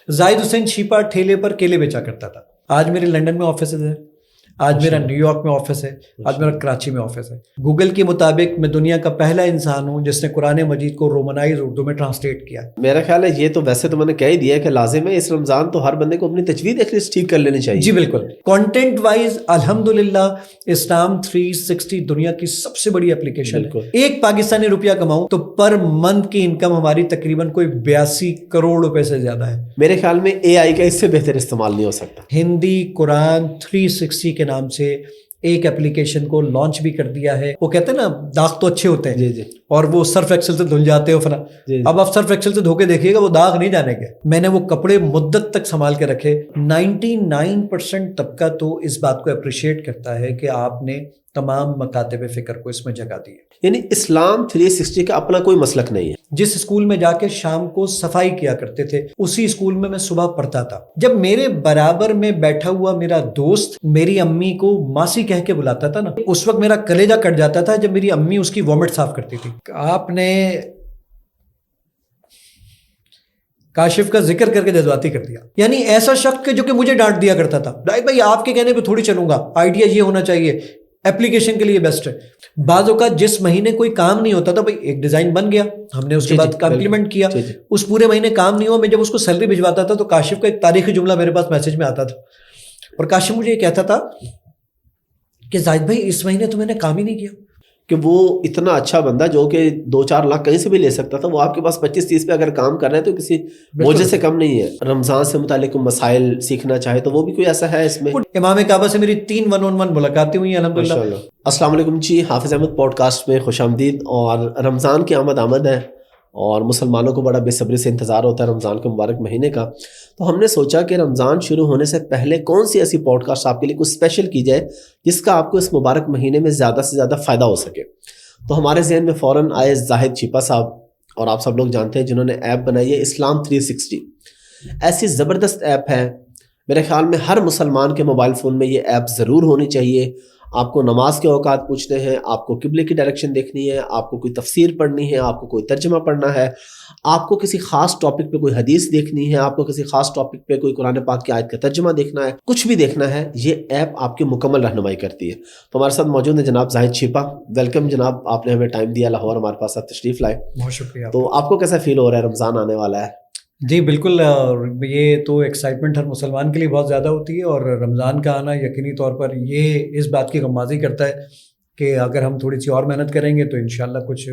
زاہد حسین چھیپا ٹھیلے پر کیلے بیچا کرتا تھا، آج میرے لنڈن میں آفسز ہے، آج میرا نیو یارک میں آفس ہے، آج میرا کراچی میں آفس ہے۔ گوگل کے مطابق میں دنیا کا پہلا انسان ہوں جس نے قرآن مجید کو رومنائز اردو میں ٹرانسلیٹ کیا۔ میرا خیال ہے یہ تو ویسے تو میں نے کہہ ہی دیا ہے کہ لازم ہے اس رمضان تو ہر بندے کو اپنی تجوید ایٹ لیسٹ ٹھیک کر لینی چاہیے۔ جی بالکل، کانٹینٹ وائز الحمدللہ اسلام 360 دنیا کی سب سے بڑی اپلیکیشن ہے۔ ایک پاکستانی روپیہ کماؤں تو پر منتھ کی انکم ہماری تقریباً کوئی 82 کروڑ روپے سے زیادہ ہے۔ میرے خیال میں اے آئی کا اس سے بہتر استعمال نہیں ہو سکتا۔ ہندی قرآن 360 کے نام سے ایک اپلیکیشن کو لانچ بھی کر دیا ہے۔ وہ کہتے ہیں نا داغ تو اچھے ہوتے ہیں جی اور وہ سرف ایکسل سے دھل جاتے ہو فنا، اب آپ سرف ایکسل سے دھو کے دیکھیے گا وہ داغ نہیں جانے گے۔ میں نے وہ کپڑے مدت تک سنبھال کے رکھے۔ 99% طبقہ تو اس بات کو اپریشیٹ کرتا ہے کہ آپ نے تمام مکاتب فکر کو اس میں جگہ دی ہے۔ یعنی اسلام 360 کا اپنا کوئی مسلک نہیں ہے۔ جس اسکول میں جا کے شام کو صفائی کیا کرتے تھے اسی اسکول میں میں صبح پڑھتا تھا۔ جب میرے برابر میں بیٹھا ہوا میرا دوست میری امی کو ماسی کہہ کے بلاتا تھا نا، اس وقت میرا کلیجہ کٹ جاتا تھا جب میری امی اس کی وامٹ صاف کرتی تھی۔ آپ نے کاشف کا ذکر کر کے جذباتی کر دیا، یعنی ایسا شخص جو کہ مجھے ڈانٹ دیا کرتا تھا، بھائی آپ کے کہنے پہ تھوڑی چلوں گا، آئیڈیا یہ ہونا چاہیے، ایپلیکیشن کے لیے بیسٹ ہے۔ بعض اوقات جس مہینے کوئی کام نہیں ہوتا تھا، بھائی ایک ڈیزائن بن گیا، ہم نے اس کے بعد کمپلیمنٹ کیا، اس پورے مہینے کام نہیں ہوا، میں جب اس کو سیلری بھجواتا تھا تو کاشف کا ایک تاریخی جملہ میرے پاس میسج میں آتا تھا اور کاشف مجھے یہ کہتا تھا کہ زاہد بھائی اس مہینے تو میں نے کام ہی نہیں کیا۔ کہ وہ اتنا اچھا بندہ جو کہ 2-4 لاکھ کہیں سے بھی لے سکتا تھا، وہ آپ کے پاس 25-30 پہ اگر کام کر رہے ہیں تو کسی موجے سے کم نہیں ہے۔ رمضان سے متعلق مسائل سیکھنا چاہے تو وہ بھی کوئی ایسا ہے اس میں؟ امام کعبہ سے میری 3 1-on-1 ملاقاتیں ہوئی ہیں الحمدللہ۔ السلام علیکم جی، حافظ احمد پوڈ کاسٹ میں خوش آمدید۔ اور رمضان کی آمد ہے اور مسلمانوں کو بڑا بے صبری سے انتظار ہوتا ہے رمضان کے مبارک مہینے کا، تو ہم نے سوچا کہ رمضان شروع ہونے سے پہلے کون سی ایسی پوڈ کاسٹ آپ کے لیے کچھ اسپیشل کی جائے جس کا آپ کو اس مبارک مہینے میں زیادہ سے زیادہ فائدہ ہو سکے۔ تو ہمارے ذہن میں فوراً آئے زاہد چھیپا صاحب، اور آپ سب لوگ جانتے ہیں جنہوں نے ایپ بنائی ہے اسلام 360۔ ایسی زبردست ایپ ہے، میرے خیال میں ہر مسلمان کے موبائل فون میں یہ ایپ ضرور ہونی چاہیے۔ آپ کو نماز کے اوقات پوچھنے ہیں، آپ کو قبلے کی ڈائریکشن دیکھنی ہے، آپ کو کوئی تفسیر پڑھنی ہے، آپ کو کوئی ترجمہ پڑھنا ہے، آپ کو کسی خاص ٹاپک پہ کوئی حدیث دیکھنی ہے، آپ کو کسی خاص ٹاپک پہ کوئی قرآن پاک کی آیت کا ترجمہ دیکھنا ہے، کچھ بھی دیکھنا ہے، یہ ایپ آپ کی مکمل رہنمائی کرتی ہے۔ تو ہمارے ساتھ موجود ہیں جناب زاہد چھیپا۔ ویلکم جناب، آپ نے ہمیں ٹائم دیا، لاہور ہمارے پاس آپ تشریف لائے، بہت شکریہ۔ تو آپ کو کیسا فیل ہو رہا ہے؟ رمضان آنے والا ہے۔ جی بالکل، یہ تو ایکسائٹمنٹ ہر مسلمان کے لیے بہت زیادہ ہوتی ہے، اور رمضان کا آنا یقینی طور پر یہ اس بات کی غمازی کرتا ہے کہ اگر ہم تھوڑی سی اور محنت کریں گے تو انشاءاللہ کچھ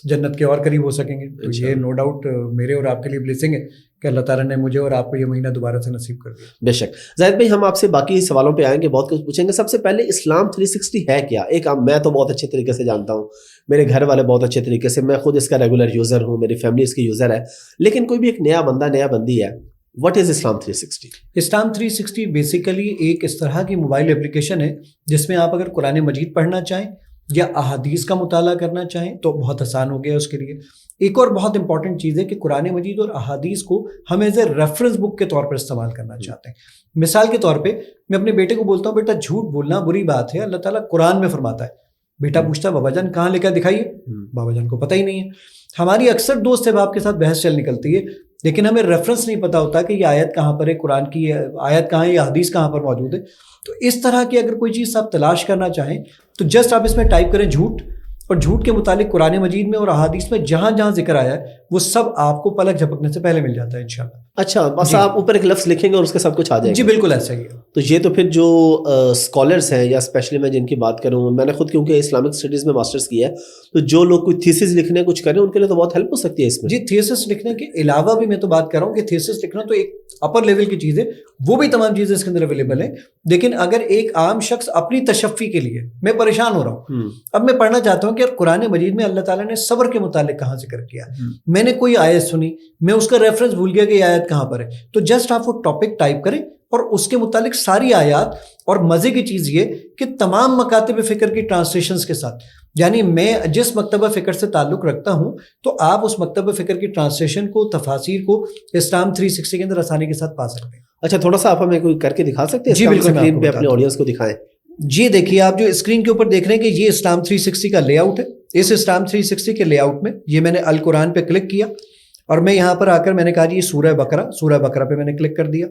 جنت کے اور قریب ہو سکیں گے۔ تو یہ نو ڈاؤٹ میرے اور آپ کے لیے بلیسنگ ہے کہ اللہ تعالیٰ نے مجھے اور آپ کو یہ مہینہ دوبارہ سے نصیب کر دیا۔ بے شک زاہد بھائی، ہم آپ سے باقی سوالوں پہ آئیں گے، بہت کچھ پوچھیں گے۔ سب سے پہلے اسلام 360 ہے کیا؟ ایک میں تو بہت اچھے طریقے سے جانتا ہوں، میرے گھر والے بہت اچھے طریقے سے، میں خود اس کا ریگولر یوزر ہوں، میری فیملی اس کی یوزر ہے، لیکن کوئی بھی ایک نیا بندہ نیا بندی ہے، what is Islam 360؟ Islam 360 basically ایک اس طرح کی موبائل اپلیکیشن ہے جس میں آپ اگر قرآن مجید پڑھنا چاہیں یا احادیث کا مطالعہ کرنا چاہیں تو بہت آسان ہو گیا اس کے لیے۔ ایک اور بہت امپورٹنٹ چیز ہے کہ قرآن مجید اور احادیث کو ہم ایز اے ریفرنس بک کے طور پر استعمال کرنا چاہتے ہیں۔ مثال کے طور پہ میں اپنے بیٹے کو بولتا ہوں بیٹا جھوٹ بولنا بری بات ہے، اللہ تعالیٰ قرآن میں فرماتا ہے۔ بیٹا پوچھتا ہے بابا جان کہاں لکھا دکھائیے، بابا جان کو پتہ ہی نہیں ہے۔ ہماری اکثر دوست احباب کے ساتھ بحث چل نکلتی ہے، لیکن ہمیں ریفرنس نہیں پتا ہوتا کہ یہ آیت کہاں پر ہے، قرآن کی آیت کہاں ہے، یہ حدیث کہاں پر موجود ہے۔ تو اس طرح کی اگر کوئی چیز آپ تلاش کرنا چاہیں تو جسٹ آپ اس میں ٹائپ کریں جھوٹ، اور جھوٹ کے متعلق قرآن مجید میں اور احادیث میں جہاں جہاں ذکر آیا ہے وہ سب آپ کو پلک جھپکنے سے پہلے مل جاتا ہے انشاءاللہ۔ اچھا، بس آپ اوپر ایک لفظ لکھیں گے اور اس کے سب کچھ آ جائے گا؟ جی بالکل ایسا ہی ہے۔ تو یہ تو پھر جو اسکالرس ہیں یا اسپیشلی میں جن کی بات کروں، میں نے خود کیونکہ اسلامک اسٹڈیز میں ماسٹرز کیا ہے، تو جو لوگ کوئی تھیسس لکھنے کچھ کریں ان کے لیے تو بہت ہیلپ ہو سکتی ہے اس میں۔ جی تھیسس لکھنے کے علاوہ بھی میں تو بات کر رہا ہوں کہ تھیسس لکھنا تو ایک اپر لیول کی چیز ہے، وہ بھی تمام چیزیں اس کے اندر اویلیبل ہیں، لیکن اگر ایک عام شخص اپنی تشفی کے لیے میں پریشان ہو رہا ہوں، اب میں پڑھنا چاہتا ہوں کہ قرآن مجید میں اللہ تعالیٰ نے صبر کے متعلق کہاں ذکر کیا، میں نے کوئی آیت سنی، میں اس کا ریفرنس بھول گیا کہ یہ آیت کہاں پر ہے، تو جسٹ آپ وہ ٹاپک ٹائپ کریں اور اس کے متعلق ساری آیات، اور مزے کی چیز یہ کہ تمام مکاتب فکر کی ٹرانسلیشنز کے ساتھ، یعنی میں جس مکتبہ فکر سے تعلق رکھتا ہوں تو آپ اس مکتبہ فکر کی ٹرانسلیشن کو، تفاسیر کو اسلام 360 کے اندر آسانی کے ساتھ پا سکتے ہیں۔ اچھا، تھوڑا سا آپ ہمیں کوئی کر کے دکھا سکتے ہیں؟ جی بالکل، اسکرین پہ اپنے آڈینس کو دکھائیں۔ جی دیکھیے، آپ جو اسکرین کے اوپر دیکھ رہے ہیں کہ یہ اسلام 360 کا لے آؤٹ ہے۔ اس اسلام 360 کے لے آؤٹ میں یہ میں نے القرآن پہ کلک کیا اور میں یہاں پر آ کر میں نے کہا جی سورہ بقرہ پہ میں نے کلک کر دیا.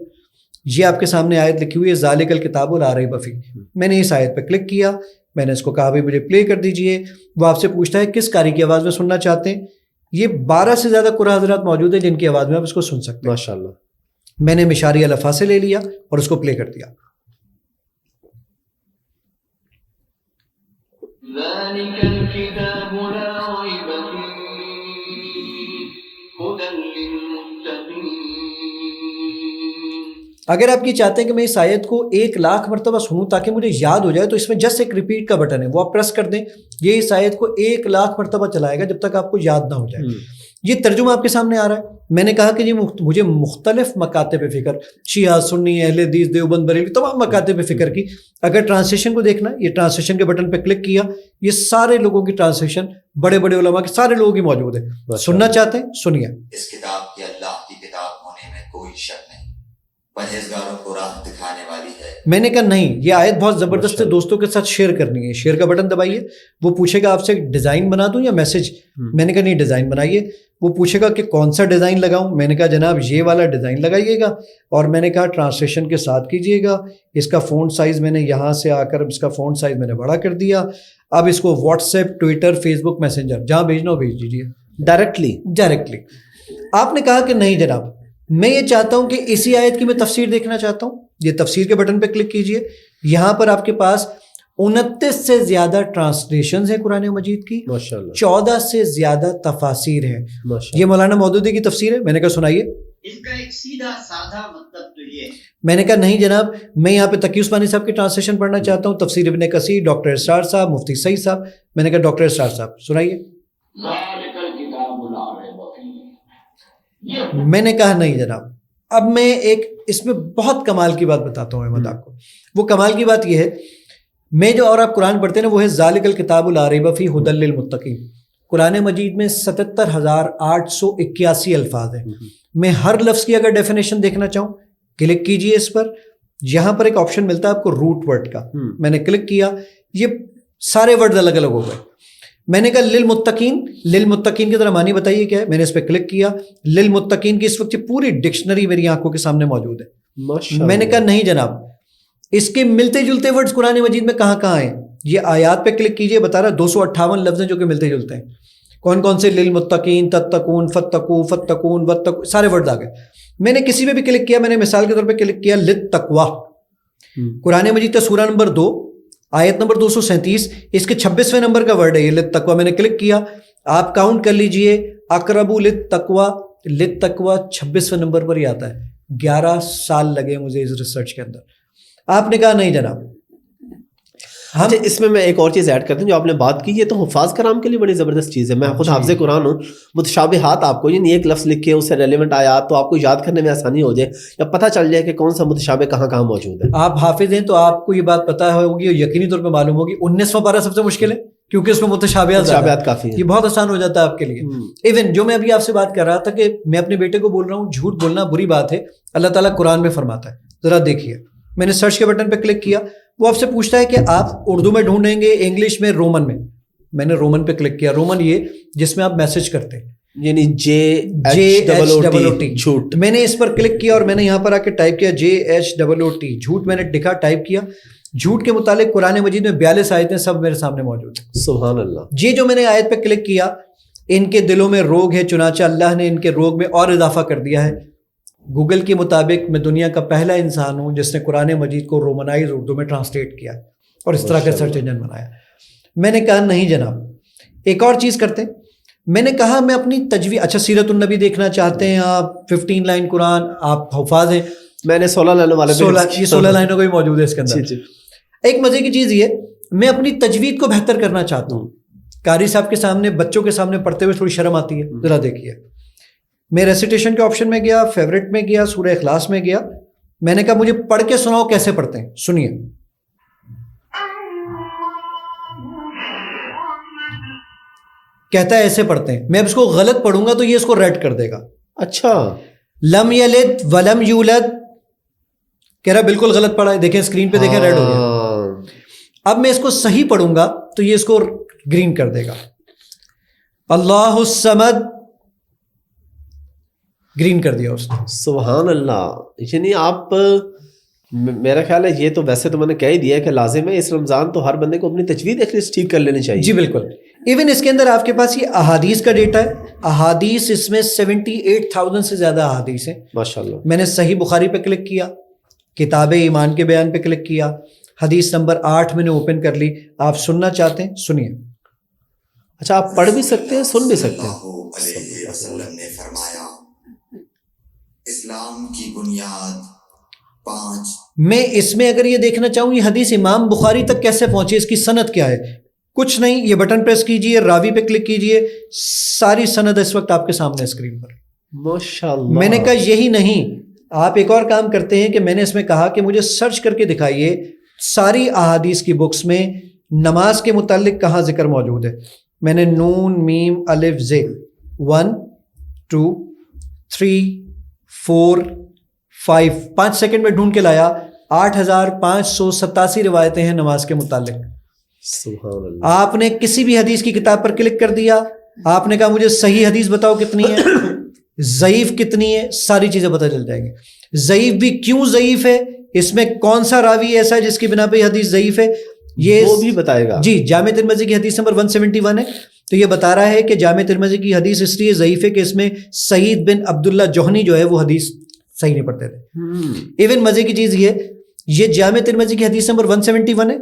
یہ آپ کے سامنے آیت لکھی ہوئی ہے ذالک الکتاب لا ریب فیہ. میں نے اس آیت پہ کلک کیا, میں نے اس کو کہا بھائی مجھے پلے کر دیجئے. وہ آپ سے پوچھتا ہے کس قاری کی آواز میں سننا چاہتے ہیں. یہ 12 سے زیادہ قرآن حضرات موجود ہیں جن کی آواز میں آپ اس کو سن سکتے ہیں. ماشاءاللہ. میں نے مشاری الفا سے لے لیا اور اس کو پلے کر دیا. ذلك الكتاب لا ريب فيه هدى للمتقين. اگر آپ یہ چاہتے ہیں کہ میں اس آیت کو 1,00,000 مرتبہ سنوں تاکہ مجھے یاد ہو جائے تو اس میں جسٹ ایک ریپیٹ کا بٹن ہے, وہ آپ پریس کر دیں, یہ اس آیت کو 1,00,000 مرتبہ چلائے گا جب تک آپ کو یاد نہ ہو جائے. یہ ترجمہ آپ کے سامنے آ رہا ہے. میں نے کہا کہ یہ مجھے مختلف مکاتب فکر, شیعہ, سنی, اہل حدیث, دیوبند, بریلوی, تمام مکاتب فکر کی اگر ٹرانسلیشن کو دیکھنا, یہ ٹرانسلیشن کے بٹن پہ کلک کیا, یہ سارے لوگوں کی ٹرانسلیشن بڑے بڑے علماء کے سارے لوگوں کی موجود ہے. سننا چاہتے ہیں سنیے. اس کتاب کی اللہ کی کتاب ہونے میں کوئی شک نہیں, پرہیزگاروں کو راہ دکھانے والی ہے. میں نے کہا نہیں, یہ آیت بہت زبردست ہے, دوستوں کے ساتھ شیئر کرنی ہے. شیئر کا بٹن دبائیے. وہ پوچھے گا آپ سے ڈیزائن بنا دوں یا میسج. میں نے کہا نہیں ڈیزائن بنائیے. وہ پوچھے گا کہ کون سا ڈیزائن لگاؤں. میں نے کہا جناب یہ والا ڈیزائن لگائیے گا. اور میں نے کہا ٹرانسلیشن کے ساتھ کیجیے گا. اس کا فونٹ سائز میں نے یہاں سے آ کر اس کا فونٹ سائز میں نے بڑا کر دیا. اب اس کو واٹس ایپ, ٹویٹر, فیس بک, میسنجر جہاں بھیجنا ہو بھیج دیجیے ڈائریکٹلی. آپ نے کہا کہ نہیں جناب میں یہ چاہتا ہوں کہ اسی آیت کی میں تفسیر دیکھنا چاہتا ہوں. یہ تفسیر کے بٹن پہ کلک کیجئے. یہاں پر آپ کے پاس 29 سے زیادہ ٹرانسلیشنز ہیں قرآن مجید کی, 14 سے زیادہ تفاسیر ہیں. یہ مولانا مودودی کی تفسیر ہے. میں نے کہا سنائیے. اس کا ایک سیدھا سادہ مطلب تو یہ ہے. میں نے کہا نہیں جناب میں یہاں پہ تقی عثمانی صاحب کی ٹرانسلیشن پڑھنا چاہتا ہوں, تفسیر ابن کثیر, ڈاکٹر اسرار صاحب, مفتی سعید صاحب. میں نے کہا ڈاکٹر اسرار صاحب سنائیے. میں نے کہا نہیں جناب. اب میں ایک اس میں بہت کمال کی بات بتاتا ہوں احمد آپ کو. وہ کمال کی بات یہ ہے, میں جو اور آپ قرآن پڑھتے ہیں وہ ہے ذالک الکتاب لا ریب فیہ ھدی للمتقین. قرآن مجید میں 77,881 الفاظ ہیں. میں ہر لفظ کی اگر ڈیفینیشن دیکھنا چاہوں کلک کیجئے اس پر. یہاں پر ایک آپشن ملتا ہے آپ کو روٹ ورڈ کا. میں نے کلک کیا, یہ سارے ورڈ الگ الگ ہو گئے. میں نے کہا للمتقین کی طرح معنی بتائیے کیا ہے. میں نے اس پہ کلک کیا. للمتقین کی اس وقت پوری ڈکشنری میری آنکھوں کے سامنے موجود ہے. میں نے کہا نہیں جناب اس کے ملتے جلتے ورڈز قرآن مجید میں کہاں کہاں ہیں. یہ آیات پہ کلک کیجئے, بتا رہا 258 لفظ ہیں جو کہ ملتے جلتے ہیں. کون کون سے للمتقین, تتقون, فتقو, فتقون, وتقو, سارے ورڈز آ گئے. میں نے کسی پہ بھی کلک کیا. میں نے مثال کے طور پہ کلک کیا للتقویٰ. قرآن مجید کا سورہ نمبر 2 آیت نمبر 237 اس کے 26ویں نمبر کا ورڈ ہے یہ للتقویٰ. میں نے کلک کیا. آپ کاؤنٹ کر لیجئے اقرب للتقویٰ 26ویں نمبر پر ہی آتا ہے. 11 سال لگے مجھے اس ریسرچ کے اندر. آپ نے کہا نہیں جناب. اچھا اس میں ایک اور چیز ایڈ کرتے ہیں جو آپ نے بات کی, یہ تو حفاظ کرام کے لیے بڑی زبردست چیز ہے. میں خود حافظ قرآن ہوں. متشابہات آپ کو یعنی ایک لفظ لکھ کے اس سے ریلیونٹ آیات تو آپ کو یاد کرنے میں آسانی ہو جائے یا پتہ چل جائے کہ کون سا متشابہ کہاں کہاں موجود ہے. آپ حافظ ہیں تو آپ کو یہ بات پتہ ہوگی اور یقینی طور پہ معلوم ہوگی 19واں پارہ سب سے مشکل ہے کیونکہ اس میں متشابہات کافی ہیں. یہ بہت آسان ہو جاتا ہے آپ کے لیے. ایون جو میں ابھی آپ سے بات کر رہا تھا کہ میں اپنے بیٹے کو بول رہا ہوں جھوٹ بولنا بری بات ہے, اللہ تعالیٰ قرآن میں فرماتا ہے, ذرا دیکھیے. میں نے سرچ کے بٹن پہ کلک کیا. وہ آپ سے پوچھتا ہے کہ آپ اردو میں ڈھونڈیں گے, انگلش میں, رومن میں. میں نے رومن پہ کلک کیا. رومن یہ جس میں آپ میسج کرتے ہیں یعنی JHOOT جھوٹ. میں نے اس پر کلک کیا اور میں نے یہاں پر آ کے ٹائپ کیا JHOOT جھوٹ. میں نے لکھا ٹائپ کیا. جھوٹ کے متعلق قرآن مجید میں 42 آیتیں سب میرے سامنے موجود ہیں. سبحان اللہ. یہ جو میں نے آیت پہ کلک کیا, ان کے دلوں میں روگ ہے چنانچہ اللہ نے ان کے روگ میں اور اضافہ کر دیا ہے. گوگل کے مطابق میں دنیا کا پہلا انسان ہوں جس نے قرآن مجید کو رومنائز اردو میں ٹرانسلیٹ کیا اور اس طرح کا سرچ انجن بنایا. میں نے کہا نہیں جناب ایک اور چیز کرتے ہیں. میں نے کہا میں اپنی تجوید, اچھا سیرت النبی دیکھنا چاہتے ہیں آپ, 15 لائن قرآن, آپ حفاظ ہیں. میں نے 16 لائنوں والے 16 لائنوں کو بھی موجود ہے اس کے اندر. ایک مزے کی چیز یہ میں اپنی تجوید کو بہتر کرنا چاہتا ہوں. قاری صاحب کے سامنے, بچوں کے سامنے پڑھتے ہوئے تھوڑی شرم آتی ہے. ذرا دیکھیے میں ریسیٹیشن کے آپشن میں گیا, فیورٹ میں گیا, سورہ اخلاص میں گیا. میں نے کہا مجھے پڑھ کے سناؤ کیسے پڑھتے ہیں. سنیے. کہتا ہے ایسے پڑھتے ہیں. میں اب اس کو غلط پڑھوں گا تو یہ اس کو ریڈ کر دے گا. اچھا لم یلد ولم یولد کہہ رہا بالکل غلط پڑھا ہے. دیکھیں اسکرین پہ دیکھیں ریڈ ہو گیا. اب میں اس کو صحیح پڑھوں گا تو یہ اس کو گرین کر دے گا. اللہ الصمد گرین کر دیا اس نے. سبحان اللہ. یعنی آپ میرا خیال ہے یہ تو ویسے تو میں نے کہہ ہی دیا کہ لازم ہے اس رمضان تو ہر بندے کو اپنی تجوید ایٹ لیسٹ ٹھیک کر لینی چاہیے. جی بالکل. ایون اس کے اندر آپ کے پاس یہ احادیث کا ڈیٹا ہے. احادیث اس میں 78,000 سے زیادہ احادیث ہیں ماشاء اللہ. میں نے صحیح بخاری پہ کلک کیا, کتاب ایمان کے بیان پہ کلک کیا, حدیث نمبر 8 میں نے اوپن کر لی. آپ سننا چاہتے ہیں سنیے. اچھا آپ پڑھ بھی سکتے ہیں سن بھی سکتے ہیں. اللہ علیہ وسلم نے فرمایا اسلام کی بنیاد 5. میں اس میں اگر یہ دیکھنا چاہوں یہ حدیث امام بخاری تک کیسے پہنچی, اس کی سند کیا ہے, کچھ نہیں. یہ بٹن پریس کیجئے, راوی پہ کلک کیجئے, ساری سند اس وقت آپ کے سامنے اسکرین پر. ماشاء اللہ. میں نے کہا یہی نہیں, آپ ایک اور کام کرتے ہیں کہ میں نے اس میں کہا کہ مجھے سرچ کر کے دکھائیے ساری احادیث کی بکس میں نماز کے متعلق کہاں ذکر موجود ہے. میں نے نون میم الف ز 1 2 3 4 5 سیکنڈ میں ڈھونڈ کے لایا. 8,587 روایتیں ہیں نماز کے متعلق. سبحان اللہ. آپ نے کسی بھی حدیث کی کتاب پر کلک کر دیا, آپ نے کہا مجھے صحیح حدیث بتاؤ کتنی ہے, ضعیف کتنی ہے, ساری چیزیں پتہ چل جائیں گی. ضعیف بھی کیوں ضعیف ہے, اس میں کون سا راوی ایسا ہے جس کی بنا پہ یہ حدیث ضعیف ہے, یہ وہ بھی بتائے گا. جی جامع ترمذی کی حدیث نمبر 171 ہے. تو یہ بتا رہا ہے کہ جامع ترمذی کی حدیث اس لیے ضعیف ہے کہ اس میں سعید بن عبداللہ جوہنی جو ہے وہ حدیث صحیح نہیں پڑھتے تھے. ایون مزے کی چیز یہ جامع ترمذی کی حدیث نمبر 171 ہے,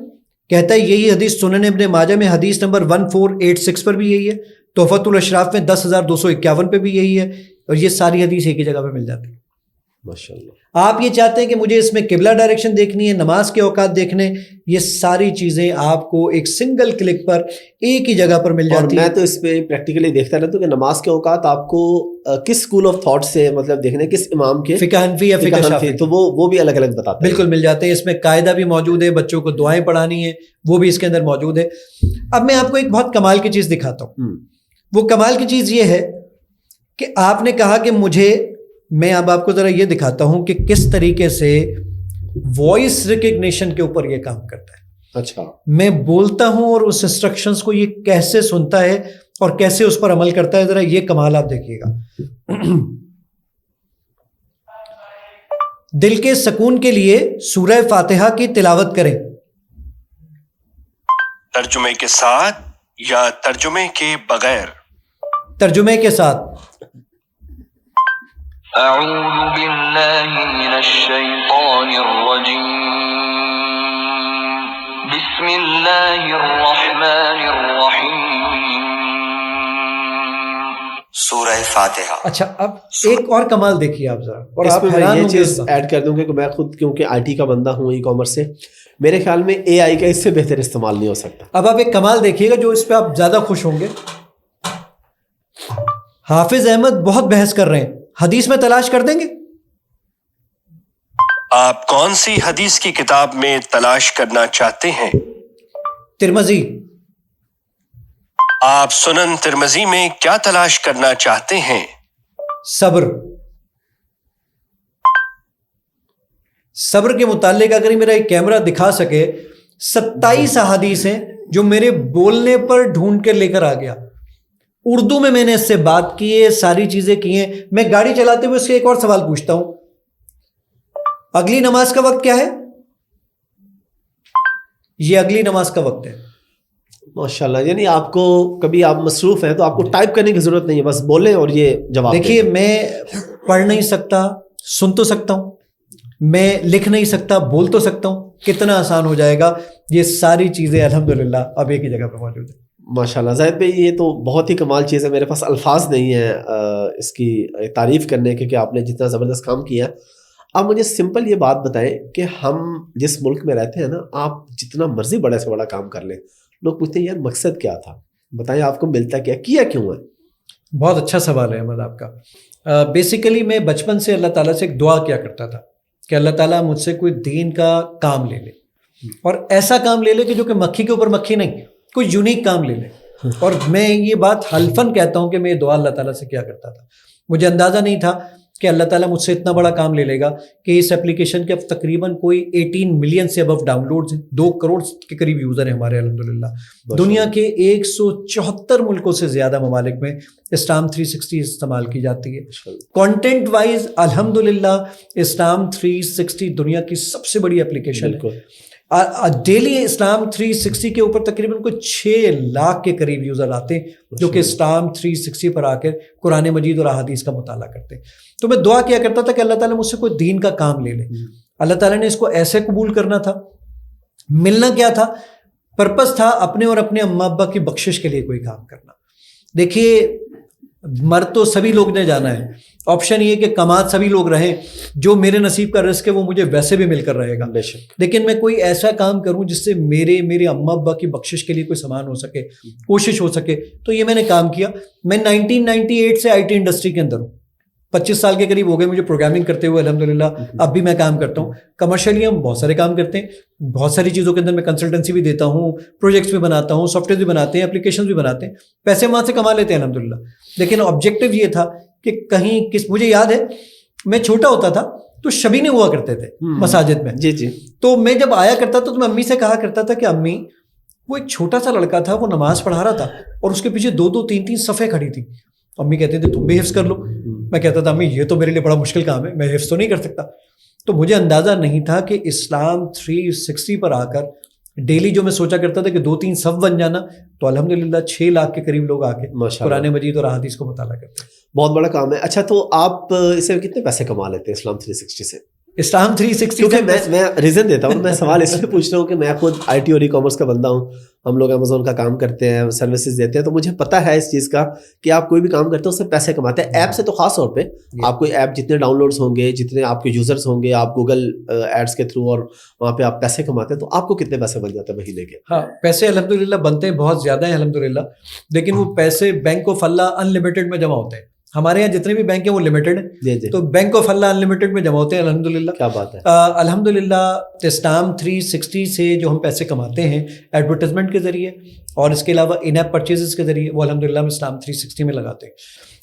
کہتا ہے یہی حدیث سنن ابن ماجہ میں حدیث نمبر 1486 پر بھی یہی ہے, تحفۃ الاشراف میں 10,251 پہ بھی یہی ہے, اور یہ ساری حدیث ایک ہی جگہ پہ مل جاتی ہے. ماشاءاللہ. آپ یہ چاہتے ہیں کہ مجھے اس میں قبلہ ڈائریکشن دیکھنی ہے, نماز کے اوقات دیکھنے, یہ ساری چیزیں آپ کو ایک سنگل کلک پر ایک ہی جگہ پر مل جاتی ہیں. میں تو اس پہ پریکٹیکلی دیکھتا رہتا ہوں کہ نماز کے اوقات آپ کو کس اسکول آف تھاٹ سے مطلب دیکھنے, کس امام کے, فقہ حنفی یا فقہ شافعی, تو وہ بھی الگ الگ بتاتے ہیں. بالکل مل جاتے ہیں. اس میں قاعدہ بھی موجود ہے, بچوں کو دعائیں پڑھانی ہیں وہ بھی اس کے اندر موجود ہے. اب میں آپ کو ایک بہت کمال کی چیز دکھاتا ہوں. وہ کمال کی چیز یہ ہے کہ آپ نے کہا کہ میں اب آپ کو ذرا یہ دکھاتا ہوں کہ کس طریقے سے وائس ریکگنیشن کے اوپر یہ کام کرتا ہے. اچھا. میں بولتا ہوں اور اس انسٹرکشنز کو یہ کیسے سنتا ہے اور کیسے اس پر عمل کرتا ہے, ذرا یہ کمال آپ دیکھیے گا. دل کے سکون کے لیے سورہ فاتحہ کی تلاوت کریں. ترجمے کے ساتھ یا ترجمے کے بغیر؟ ترجمے کے ساتھ. اعوذ باللہ من الشیطان الرجیم بسم اللہ الرحمن الرحیم. سورہ فاتحہ. اچھا اب ایک اور کمال دیکھیے آپ ذرا, اور اس آپ میں میں حیران یہ ہوں گے. چیز ایڈ کر دوں کہ میں خود کیونکہ آئی ٹی کا بندہ ہوں, ای کامرس سے, میرے خیال میں اے آئی کا اس سے بہتر استعمال نہیں ہو سکتا. اب آپ ایک کمال دیکھیے گا جو اس پہ آپ زیادہ خوش ہوں گے. حافظ احمد بہت بحث کر رہے ہیں, حدیث میں تلاش کر دیں گے. آپ کون سی حدیث کی کتاب میں تلاش کرنا چاہتے ہیں؟ ترمذی. آپ سنن ترمذی میں کیا تلاش کرنا چاہتے ہیں؟ صبر. صبر کے متعلق اگر میرا ایک کیمرہ دکھا سکے 27 احادیث ہیں جو میرے بولنے پر ڈھونڈ کے لے کر آ گیا. اردو میں نے اس سے بات کی ہے, ساری چیزیں کی ہیں. میں گاڑی چلاتے ہوئے اس سے ایک اور سوال پوچھتا ہوں, اگلی نماز کا وقت کیا ہے؟ یہ اگلی نماز کا وقت ہے. ماشاءاللہ. یعنی آپ کو کبھی آپ مصروف ہیں تو آپ کو ٹائپ کرنے کی ضرورت نہیں ہے, بس بولیں اور یہ جواب. دیکھیے میں پڑھ نہیں سکتا, سن تو سکتا ہوں, میں لکھ نہیں سکتا, بول تو سکتا ہوں. کتنا آسان ہو جائے گا. یہ ساری چیزیں الحمدللہ اب ایک ہی جگہ پہ موجود ہیں. ماشاءاللہ. زاہد بھائی یہ تو بہت ہی کمال چیز ہے, میرے پاس الفاظ نہیں ہیں اس کی تعریف کرنے کے کہ آپ نے جتنا زبردست کام کیا. آپ مجھے سمپل یہ بات بتائیں کہ ہم جس ملک میں رہتے ہیں نا, آپ جتنا مرضی بڑے سے بڑا کام کر لیں, لوگ پوچھتے ہیں یار مقصد کیا تھا, بتائیں آپ کو ملتا کیا کیوں ہے؟ بہت اچھا سوال ہے احمد آپ کا. بیسیکلی میں بچپن سے اللہ تعالیٰ سے ایک دعا کیا کرتا تھا کہ اللہ تعالیٰ مجھ سے کوئی دین کا کام لے لے, اور ایسا کام لے لے کہ جو کہ مکھی کے اوپر مکھی نہیں, کوئی یونیک کام لے لے. اور میں یہ بات حلفاً کہتا ہوں کہ میں یہ دعا اللہ تعالیٰ سے کیا کرتا تھا. مجھے اندازہ نہیں تھا کہ اللہ تعالیٰ مجھ سے اتنا بڑا کام لے لے گا کہ اس اپلیکیشن کے اب تقریباً کوئی 18 ملین سے ابو ڈاؤن لوڈز ہیں, 2 کروڑ کے قریب یوزر ہیں ہمارے الحمدللہ. دنیا کے 174 ملکوں سے زیادہ ممالک میں اسلام 360 استعمال کی جاتی ہے. کانٹینٹ وائز الحمدللہ اسلام 360 دنیا کی سب سے بڑی اپلیکیشن ہے. ڈیلی اسلام 360 کے اوپر تقریباً کوئی 6 لاکھ کے قریب یوزر آتے ہیں جو کہ اسلام 360 پر آ کر قرآن مجید اور احادیث کا مطالعہ کرتے ہیں. تو میں دعا کیا کرتا تھا کہ اللہ تعالیٰ مجھ سے کوئی دین کا کام لے لے. اللہ تعالیٰ نے اس کو ایسے قبول کرنا تھا. ملنا کیا تھا؟ پرپس تھا اپنے اور اپنے اماں ابا کی بخشش کے لیے کوئی کام کرنا. دیکھیے مر تو سبھی لوگ نے جانا ہے, آپشن یہ کہ کمات سبھی لوگ رہیں, جو میرے نصیب کا رزق ہے وہ مجھے ویسے بھی مل کر رہے گا. لیکن میں کوئی ایسا کام کروں جس سے میرے اماں ابا کی بخشش کے لیے کوئی سامان ہو سکے, کوشش ہو سکے. تو یہ میں نے کام کیا. میں 1998 سے آئی ٹی انڈسٹری کے اندر ہوں, 25 سال کے قریب ہو گئے مجھے پروگرامنگ کرتے ہوئے الحمدللہ. اب بھی میں کام کرتا ہوں کمرشلی, ہم بہت سارے کام کرتے ہیں, بہت ساری چیزوں کے اندر میں کنسلٹنسی بھی دیتا ہوں, پروجیکٹس بھی بناتا ہوں, سافٹ ویئر بھی بناتے ہیں, اپلیکیشنز بھی بناتے ہیں, پیسے وہاں سے کما لیتے ہیں الحمدللہ. لیکن آبجیکٹو یہ تھا کہ کہیں مجھے یاد ہے میں چھوٹا ہوتا تھا تو شبینے ہوا کرتے تھے مساجد میں. جی. تو میں جب آیا کرتا تھا تو میں امی سے کہا کرتا تھا کہ امی وہ ایک چھوٹا سا لڑکا تھا, وہ نماز پڑھا رہا تھا اور اس کے پیچھے 2 3 صفیں کھڑی تھی. امی کہتے تھے تم بھی حفظ کر لو. میں کہتا تھا امی یہ تو میرے لیے بڑا مشکل کام ہے, میں حفظ تو نہیں کر سکتا. تو مجھے اندازہ نہیں تھا کہ اسلام 360 پر آ کر ڈیلی جو میں سوچا کرتا تھا کہ 2-3 صف بن جانا, تو الحمدللہ 6 لاکھ کے قریب لوگ آ کے قرآن مجید اور احادیث کو مطالعہ کرتے ہیں. بہت بڑا کام ہے. اچھا تو آپ اس سے کتنے پیسے کما لیتے ہیں اسلام 360 سے؟ اسلام 360 کیونکہ میں ریزن دیتا ہوں, میں سوال اس لیے پوچھ رہا ہوں کہ میں خود آئی ٹی اور ای کامرس کا بندہ ہوں, ہم لوگ امیزون کا کام کرتے ہیں, سروسز دیتے ہیں, تو مجھے پتہ ہے اس چیز کا کہ آپ کوئی بھی کام کرتے ہیں اس سے پیسے کماتے ہیں. ایپ سے تو خاص طور پہ آپ کوئی ایپ جتنے ڈاؤن لوڈس ہوں گے, جتنے آپ کے یوزرس ہوں گے, آپ گوگل ایڈس کے تھرو اور وہاں پہ آپ پیسے کماتے ہیں, تو آپ کو کتنے پیسے بن جاتے ہیں مہینے کے؟ ہاں پیسے الحمدللہ بنتے ہیں, بہت زیادہ ہیں الحمدللہ, لیکن وہ پیسے bank of Allah in limited میں جمع ہوتے ہیں. ہمارے یہاں جتنے بھی بینک ہیں وہ لمیٹڈ ہیں, تو bank of Allah in limited میں جمع ہوتے ہیں الحمدللہ. کیا بات ہے. الحمدللہ اسلام 360 سے جو ہم پیسے کماتے ہیں ایڈورٹیزمنٹ کے ذریعے اور اس کے علاوہ ان ایپ پرچیزز کے ذریعے, وہ الحمدللہ ہم اسلام 360 میں لگاتے ہیں.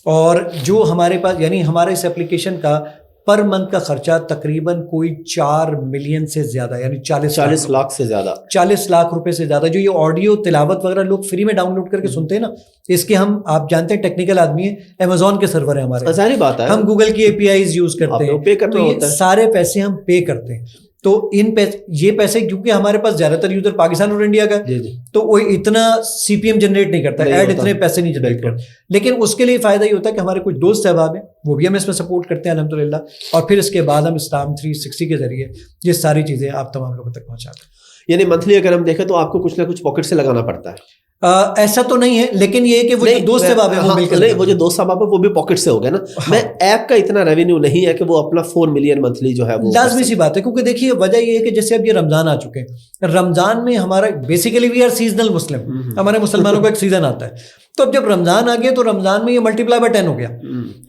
اور جو ہمارے پاس یعنی ہمارے اس اپلیکیشن کا پر منتھ کا خرچہ تقریباً کوئی 4 ملین سے زیادہ, یعنی 40 لاکھ سے زیادہ, 40 لاکھ روپے سے زیادہ. جو یہ آڈیو تلاوت وغیرہ لوگ فری میں ڈاؤن لوڈ کر کے سنتے ہیں نا, اس کے ہم آپ جانتے ہیں ٹیکنیکل آدمی ہیں, امیزون کے سرور ہیں ہمارے, ظاہری بات ہے, ہم گوگل کی APIs یوز کرتے ہیں, تو یہ سارے پیسے ہم پے کرتے ہیں. تو یہ پیسے کیونکہ ہمارے پاس زیادہ تر یوزر پاکستان اور انڈیا کا ہے, تو وہ اتنا CPM جنریٹ نہیں کرتا, ایڈ اتنے پیسے نہیں جنریٹ کرتا. لیکن اس کے لیے فائدہ یہ ہوتا ہے کہ ہمارے کچھ دوست احباب ہیں وہ بھی ہمیں اس میں سپورٹ کرتے ہیں الحمدللہ, اور پھر اس کے بعد ہم اسلام 360 کے ذریعے یہ ساری چیزیں آپ تمام لوگوں تک پہنچاتے ہیں. یعنی منتھلی اگر ہم دیکھیں تو آپ کو کچھ نہ کچھ پاکٹ سے لگانا پڑتا ہے. ایسا تو نہیں ہے, لیکن یہ کہ وہ جو دوست احباب ہیں وہ مل کر, وہ جو دوست احباب ہے وہ بھی پاکٹ سے ہو گیا نا. میں ایپ کا اتنا ریونیو نہیں ہے کہ وہ اپنا 4 ملین منتھلی جو ہے وہ لازمی سی بات ہے, کیونکہ دیکھیے وجہ یہ ہے کہ جیسے اب یہ رمضان آ چکے ہیں, رمضان میں ہمارا بیسیکلی وی آر سیزنل مسلم, ہمارے مسلمانوں کا ایک سیزن آتا ہے. تو اب جب رمضان آ گیا تو رمضان میں یہ ملٹیپلائی بائی 10 ہو گیا.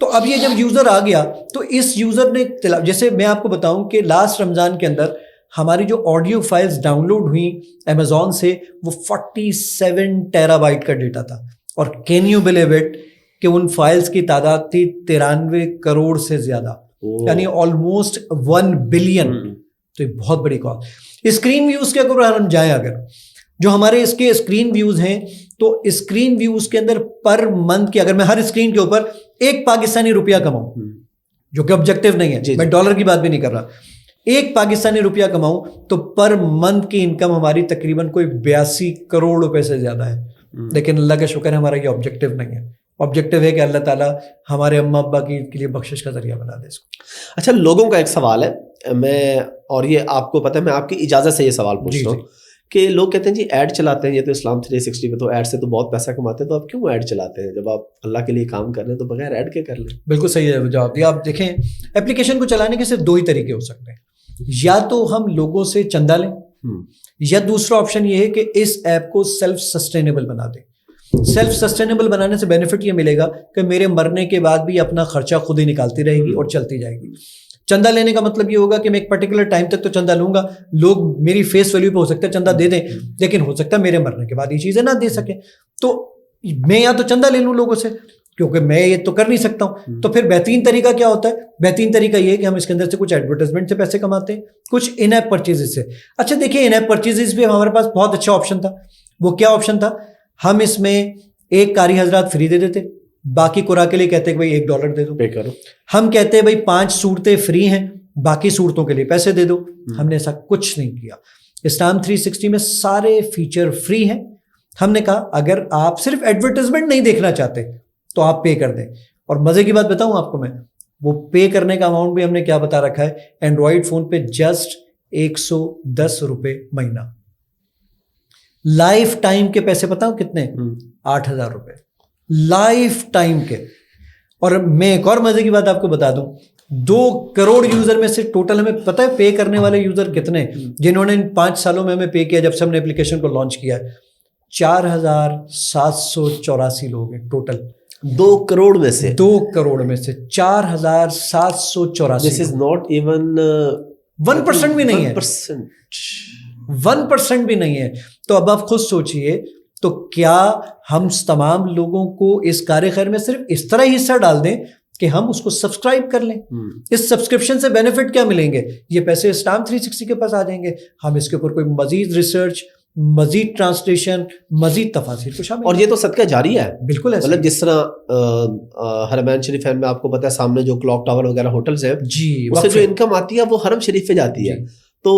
تو اب یہ جب یوزر آ گیا تو اس یوزر نے, جیسے میں آپ کو بتاؤں کہ لاسٹ رمضان کے اندر ہماری جو آڈیو فائلز ڈاؤن لوڈ ہوئیں امیزون سے وہ 47 ٹیرا بائٹ کا ڈیٹا تھا, اور کین یو بلیو اٹ کہ ان فائلز کی تعداد تھی 93 کروڑ سے زیادہ, یعنی آلموسٹ 1 بلین. تو یہ بہت بڑی کال. اسکرین ویوز کے اگر ہم جائیں, اگر جو ہمارے اس کے اسکرین ویوز ہیں, تو اسکرین ویوز کے اندر پر منتھ کی اگر میں ہر اسکرین کے اوپر 1 پاکستانی روپیہ کماؤں, جو کہ آبجیکٹو نہیں ہے, میں ڈالر کی بات بھی نہیں کر رہا, 1 پاکستانی روپیہ کماؤں تو پر منتھ کی انکم ہماری تقریباً کوئی 82 کروڑ روپے سے زیادہ ہے. لیکن اللہ کا شکر ہے ہمارا یہ آبجیکٹو نہیں ہے. آبجیکٹو ہے کہ اللہ تعالیٰ ہمارے اماں ابا کی کے لیے بخشش کا ذریعہ بنا دے اس کو. اچھا لوگوں کا ایک سوال ہے, میں اور یہ آپ کو پتہ ہے میں آپ کی اجازت سے یہ سوال پوچھ رہا ہوں کہ لوگ کہتے ہیں جی ایڈ چلاتے ہیں, یہ تو اسلام 360 پہ تو ایڈ سے تو بہت پیسہ کماتے ہیں, تو آپ کیوں ایڈ چلاتے ہیں؟ جب آپ اللہ کے لیے کام کر رہے ہیں تو بغیر ایڈ کے کر لیں. بالکل صحیح ہے جواب دیا. آپ دیکھیں اپلیکیشن کو چلانے کے صرف 2 ہی طریقے ہو سکتے ہیں, یا تو ہم لوگوں سے چندہ لیں, یا دوسرا آپشن یہ ہے کہ اس ایپ کو سیلف سسٹینیبل بنا دیں. سیلف سسٹینیبل بنانے سے بینیفٹ یہ ملے گا کہ میرے مرنے کے بعد بھی اپنا خرچہ خود ہی نکالتی رہے گی اور چلتی جائے گی. چندہ لینے کا مطلب یہ ہوگا کہ میں ایک پرٹیکولر ٹائم تک تو چندہ لوں گا, لوگ میری فیس ویلیو پہ ہو سکتا ہے چندہ دے دیں, لیکن ہو سکتا ہے میرے مرنے کے بعد یہ چیزیں نہ دے سکیں, تو میں یا تو چندہ لے لوں لوگوں سے, کیونکہ میں یہ تو کر نہیں سکتا ہوں. تو پھر بہترین طریقہ کیا ہوتا ہے؟ بہترین طریقہ یہ ہے کہ ہم اس کے اندر سے کچھ ایڈورٹائزمنٹ سے پیسے کماتے ہیں, کچھ ان ایپ پرچیزز سے. اچھا دیکھیے, ان ایپ پرچیزز بھی ہمارے پاس بہت اچھا آپشن تھا. وہ کیا آپشن تھا؟ ہم اس میں ایک قاری حضرات فری دے دیتے, باقی قرآن کے لیے کہتے ہیں کہ بھائی $1 دے دو, پے کرو. ہم کہتے ہیں بھائی 5 صورتیں فری ہیں, باقی صورتوں کے لیے پیسے دے دو. ہم نے ایسا کچھ نہیں کیا. اسلام 360 میں سارے فیچر فری ہیں. ہم نے کہا اگر آپ صرف ایڈورٹائزمنٹ نہیں دیکھنا چاہتے تو آپ پے کر دیں. اور مزے کی بات بتاؤں آپ کو میں, وہ پے کرنے کا اماؤنٹ بھی ہم نے کیا بتا رکھا ہے, اینڈرائڈ فون پہ جسٹ $110 مہینہ. لائف ٹائم کے پیسے بتاؤں کتنے؟ $8,000 لائف ٹائم کے. اور میں ایک اور مزے کی بات آپ کو بتا دوں, 2 کروڑ یوزر میں سے ٹوٹل ہمیں پتہ ہے پے کرنے والے یوزر کتنے, جنہوں نے ان 5 سالوں میں ہمیں پے کیا جب سے ہم نے اپلیکیشن کو لانچ کیا ہے؟ 4,784 لوگ ہیں ٹوٹل. 2 کروڑ میں سے 2 کروڑ میں سے 4,784. دس از ناٹ ایون 1% بھی نہیں ہے, 1% بھی نہیں ہے. تو اب آپ خود سوچئے, تو کیا ہم تمام لوگوں کو اس کار خیر میں صرف اس طرح ہی حصہ ڈال دیں کہ ہم اس کو سبسکرائب کر لیں؟ اس سبسکرپشن سے بینیفٹ کیا ملیں گے؟ یہ پیسے اسلام 360 کے پاس آ جائیں گے. ہم اس کے اوپر کوئی مزید ریسرچ, مزید ٹرانسلیشن, مزید تفاصیر کو شامل. اور یہ تو صدقہ جاریہ ہے. بالکل ایسا, مطلب جس طرح حرمین شریفین میں آپ کو پتہ ہے سامنے جو کلاک ٹاور وغیرہ ہوٹلز ہیں, جی, اس سے جو انکم آتی ہے وہ حرم شریف پہ جاتی ہے. تو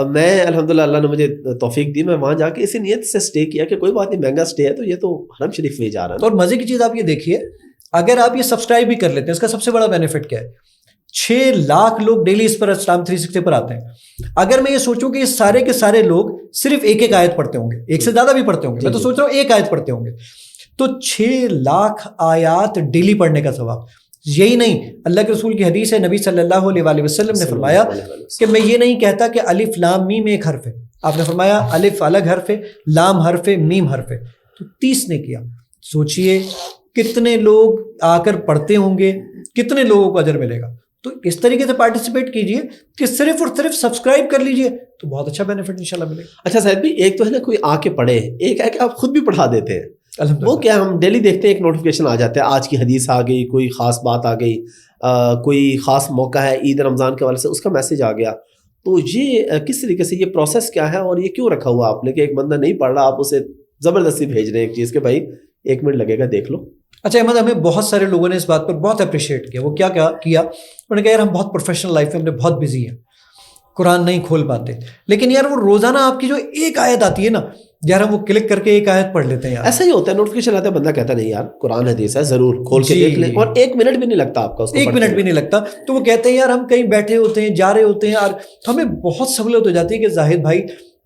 میں الحمدللہ اللہ نے مجھے توفیق دی, میں وہاں جا کے اسی نیت سے اسٹے کیا کہ کوئی بات نہیں, مہنگا اسٹے ہے تو یہ تو حرم شریف میں جا رہا ہے. اور مزے کی چیز آپ یہ دیکھیے, اگر آپ یہ سبسکرائب بھی کر لیتے ہیں, اس کا سب سے بڑا بینیفٹ کیا ہے؟ 6 لاکھ لوگ ڈیلی اس پر اسلام 360 پر آتے ہیں. اگر میں یہ سوچوں کہ یہ سارے کے سارے لوگ صرف ایک آیت پڑھتے ہوں گے, ایک سے زیادہ بھی پڑھتے ہوں گے, میں تو سوچ رہا ہوں ایک آیت پڑھتے ہوں گے, تو 6 لاکھ آیات ڈیلی پڑھنے کا ثواب. یہی نہیں, اللہ کے رسول کی حدیث ہے, نبی صلی اللہ علیہ وسلم نے فرمایا کہ میں یہ نہیں کہتا کہ الف لام میم ایک حرف ہے. آپ نے فرمایا الف الگ حرف ہے, لام حرف ہے, میم حرف ہے. تو 30 نے کیا. سوچئے کتنے لوگ آ کر پڑھتے ہوں گے, کتنے لوگوں کو اجر ملے گا. تو اس طریقے سے پارٹیسپیٹ کیجئے کہ صرف اور صرف سبسکرائب کر لیجئے, تو بہت اچھا بینیفٹ انشاءاللہ ملے گا. اچھا صاحب بھی, ایک تو ہے نا کوئی آ کے پڑھے, ایک ہے کہ آپ خود بھی پڑھا دیتے ہیں. وہ کیا, ہم ڈیلی دیکھتے ہیں ایک نوٹیفیکیشن آ جاتا ہے, آج کی حدیث آ گئی, کوئی خاص بات آ گئی, کوئی خاص موقع ہے عید رمضان کے حوالے سے, اس کا میسج آ گیا. تو یہ کس طریقے سے, یہ پروسیس کیا ہے, اور یہ کیوں رکھا ہوا آپ نے کہ ایک بندہ نہیں پڑھ رہا, آپ اسے زبردستی بھیج رہے ہیں ایک چیز کہ بھائی 1 منٹ لگے گا دیکھ لو؟ اچھا احمد, ہمیں بہت سارے لوگوں نے اس بات پر بہت اپریشیٹ کیا. وہ کیا کیا, انہوں نے کہا یار ہم بہت پروفیشنل لائف میں, ہم نے بہت بزی ہیں, قرآن نہیں کھول پاتے, لیکن یار وہ روزانہ آپ کی جو ایک آیت آتی ہے نا, یار ہم وہ کلک کر کے ایک آیت پڑھ لیتے ہیں. یار ایسا ہی ہوتا ہے, نوٹیفیکیشن آتا ہے, بندہ کہتا ہے نہیں یار قرآن حدیث ہے, ضرور کھول کے دیکھ لیں, اور 1 منٹ بھی نہیں لگتا آپ کا, 1 منٹ بھی نہیں لگتا. تو وہ کہتے ہیں یار ہم کہیں بیٹھے ہوتے ہیں, جا رہے ہوتے ہیں, اور ہمیں بہت سہولت ہو جاتی ہے کہ زاہد بھائی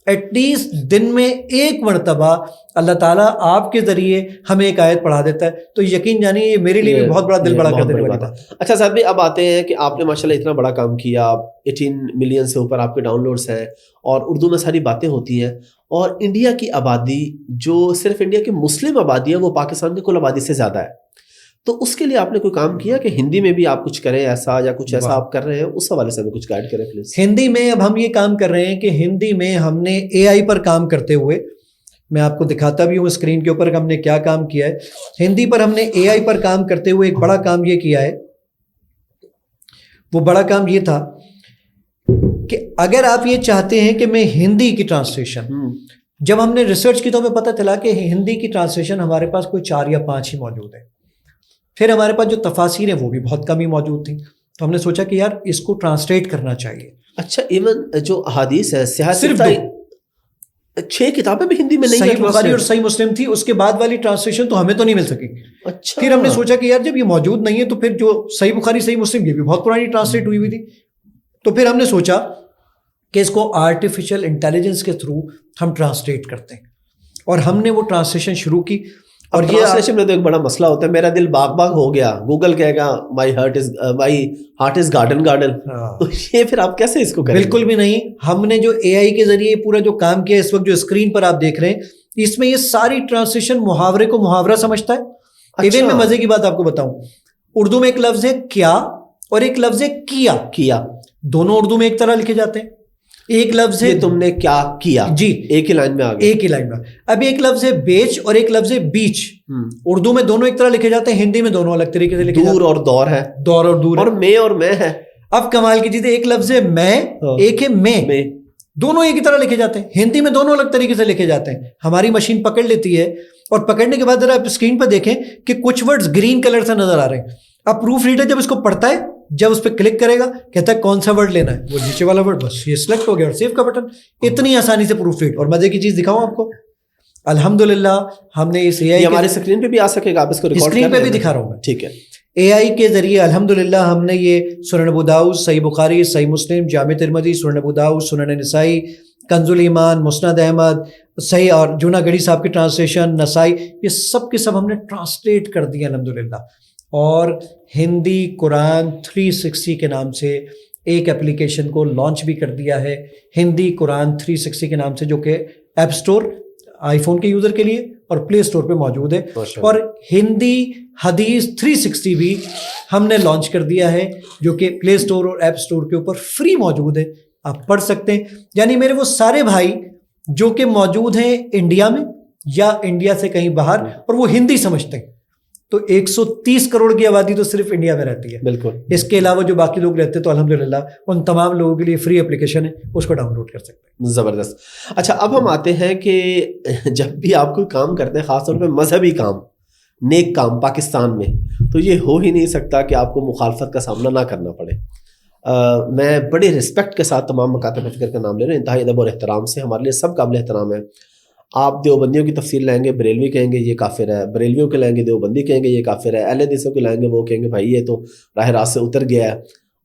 ایٹ لیسٹ دن میں 1 مرتبہ اللہ تعالیٰ آپ کے ذریعے ہمیں ایک آیت پڑھا دیتا ہے. تو یقین جانیے یہ میرے لیے بھی بہت بڑا دل بڑا کر دینے والی بات. اچھا صاحب بھی, اب آتے ہیں کہ آپ نے ماشاءاللہ اتنا بڑا کام کیا, 18 ملین سے اوپر آپ کے ڈاؤن لوڈس ہیں, اور اردو میں ساری باتیں ہوتی ہیں, اور انڈیا کی آبادی جو صرف انڈیا کی مسلم آبادی ہے وہ پاکستان کی کل آبادی سے زیادہ ہے. تو اس کے لیے آپ نے کوئی کام کیا کہ ہندی میں بھی آپ کچھ کریں ایسا, یا کچھ ایسا آپ کر رہے ہیں, اس حوالے سے ہمیں کچھ گائیڈ کریں پلیز. ہندی میں اب ہم یہ کام کر رہے ہیں کہ ہندی میں ہم نے AI پر کام کرتے ہوئے, میں آپ کو دکھاتا بھی ہوں اسکرین کے اوپر ہم نے کیا کام کیا ہے. ہندی پر ہم نے AI پر کام کرتے ہوئے ایک بڑا کام یہ کیا ہے. وہ بڑا کام یہ تھا کہ اگر آپ یہ چاہتے ہیں کہ میں ہندی کی ٹرانسلیشن, جب ہم نے ریسرچ کی تو ہمیں پتہ چلا کہ ہندی کی ٹرانسلیشن ہمارے پاس کوئی 4 یا 5 ہی موجود ہے. پھر ہمارے پاس جو تفاسیر ہیں وہ بھی بہت کم ہی موجود تھیں. تو ہم نے سوچا کہ یار اس کو ٹرانسلیٹ کرنا چاہیے. اچھا, ایون جو احادیث ہے صرف 6 کتابیں بھی ہندی میں نہیں, صحیح بخاری اور صحیح مسلم تھی, اس کے بعد والی ٹرانسلیشن تو ہمیں تو نہیں مل سکی. اچھا, پھر ہم نے سوچا کہ یار جب یہ موجود نہیں ہے تو پھر جو صحیح بخاری صحیح مسلم یہ بھی بہت پرانی ٹرانسلیٹ ہوئی ہوئی تھی. تو پھر ہم نے سوچا کہ اس کو آرٹیفیشل انٹیلیجنس کے تھرو ہم ٹرانسلیٹ کرتے ہیں, اور ہم نے وہ ٹرانسلیشن شروع کی. اور یہ ٹرانسلیشن میں تو ایک بڑا مسئلہ ہوتا ہے, میرا دل باغ باغ ہو گیا, گوگل کہے گا مائی ہارٹ از گارڈن. تو یہ پھر آپ کیسے اس کو کریں؟ بالکل بھی نہیں. ہم نے جو AI کے ذریعے پورا جو کام کیا اس وقت جو اسکرین پر آپ دیکھ رہے ہیں, اس میں یہ ساری ٹرانسلیشن محاورے کو محاورہ سمجھتا ہے. ایون میں مزے کی بات آپ کو بتاؤں, اردو میں ایک لفظ ہے کیا اور ایک لفظ ہے کیا. کیا دونوں اردو میں ایک طرح لکھے جاتے ہیں. ایک لفظ ہے یہ تم نے کیا کیا جی ایک ہی لائن میں آ گیا. ایک ہی لائن میں. اب ایک لفظ ہے بیچ اور ایک لفظ ہے بیچ. اردو میں دونوں ایک طرح لکھے جاتے ہیں, ہندی میں دونوں الگ طریقے سے لکھے جاتے ہیں. دور اور دور ہے, دور اور دور, اور میں ہے. اب کمال کی چیز ہے, ایک لفظ ہے میں, ایک ہے میں, دونوں ایک ہی طرح لکھے جاتے ہیں. ہندی میں دونوں الگ طریقے سے لکھے جاتے ہیں. ہماری مشین پکڑ لیتی ہے, اور پکڑنے کے بعد ذرا آپ اسکرین پہ دیکھیں کہ کچھ ورڈز گرین کلر سے نظر آ رہے ہیں. اب پروف ریڈر جب اس کو پڑھتا ہے, جب اس پہ کلک کرے گا, کہتا ہے کون سا ورڈ لینا ہے, وہ نیچے والا ورڈ, بس یہ سلیکٹ ہو گیا اور سیو کا بٹن. اتنی آسانی سے پروف ریڈ. اور مزے کی چیز دکھاؤں آپ کو, الحمدللہ ہم نے اس یہ ہماری اسکرین پہ بھی آ سکے گا, آپ اس کو ریکارڈ اسکرین پہ بھی دکھا رہا ہوں میں. ٹھیک ہے. اے آئی کے ذریعے الحمدللہ ہم نے یہ سنن ابو داؤد, صحیح بخاری, صحیح مسلم, جامع ترمذی, سنن ابو داؤد, سنن نسائی, کنز الایمان, مسند احمد, صحیح اور جوناگڑھی صاحب کی ٹرانسلیشن, نسائی, یہ سب کے سب ہم نے ٹرانسلیٹ کر دیا الحمدللہ. اور ہندی قرآن 360 کے نام سے ایک اپلیکیشن کو لانچ بھی کر دیا ہے, ہندی قرآن 360 کے نام سے, جو کہ ایپ سٹور آئی فون کے یوزر کے لیے اور پلے سٹور پہ موجود ہے. اور ہندی حدیث 360 بھی ہم نے لانچ کر دیا ہے, جو کہ پلے سٹور اور ایپ سٹور کے اوپر فری موجود ہے, آپ پڑھ سکتے ہیں. یعنی میرے وہ سارے بھائی جو کہ موجود ہیں انڈیا میں یا انڈیا سے کہیں باہر, اور وہ ہندی سمجھتے ہیں, تو 130 کروڑ کی آبادی تو صرف انڈیا میں رہتی ہے. بالکل. اس کے علاوہ جو باقی لوگ رہتے ہیں تو الحمدللہ ان تمام لوگوں کے لیے فری اپلیکیشن ہے, اس کو ڈاؤن لوڈ کر سکتے ہیں. زبردست. اچھا, اب ہم آتے ہیں کہ جب بھی آپ کوئی کام کرتے ہیں, خاص طور پہ مذہبی کام, نیک کام پاکستان میں, تو یہ ہو ہی نہیں سکتا کہ آپ کو مخالفت کا سامنا نہ کرنا پڑے. میں بڑی رسپیکٹ کے ساتھ تمام مکاتب فکر کا نام لے رہا ہوں, انتہائی ادب اور احترام سے, ہمارے لیے سب قابل احترام ہے. آپ دیوبندیوں کی تفسیر لائیں گے, بریلوی کہیں گے یہ کافر ہے, بریلویوں کے لائیں گے دیوبندی کہیں گے یہ کافر ہے, اہل حدیثوں کے لائیں گے وہ کہیں گے بھائی یہ تو راہ راست سے اتر گیا ہے.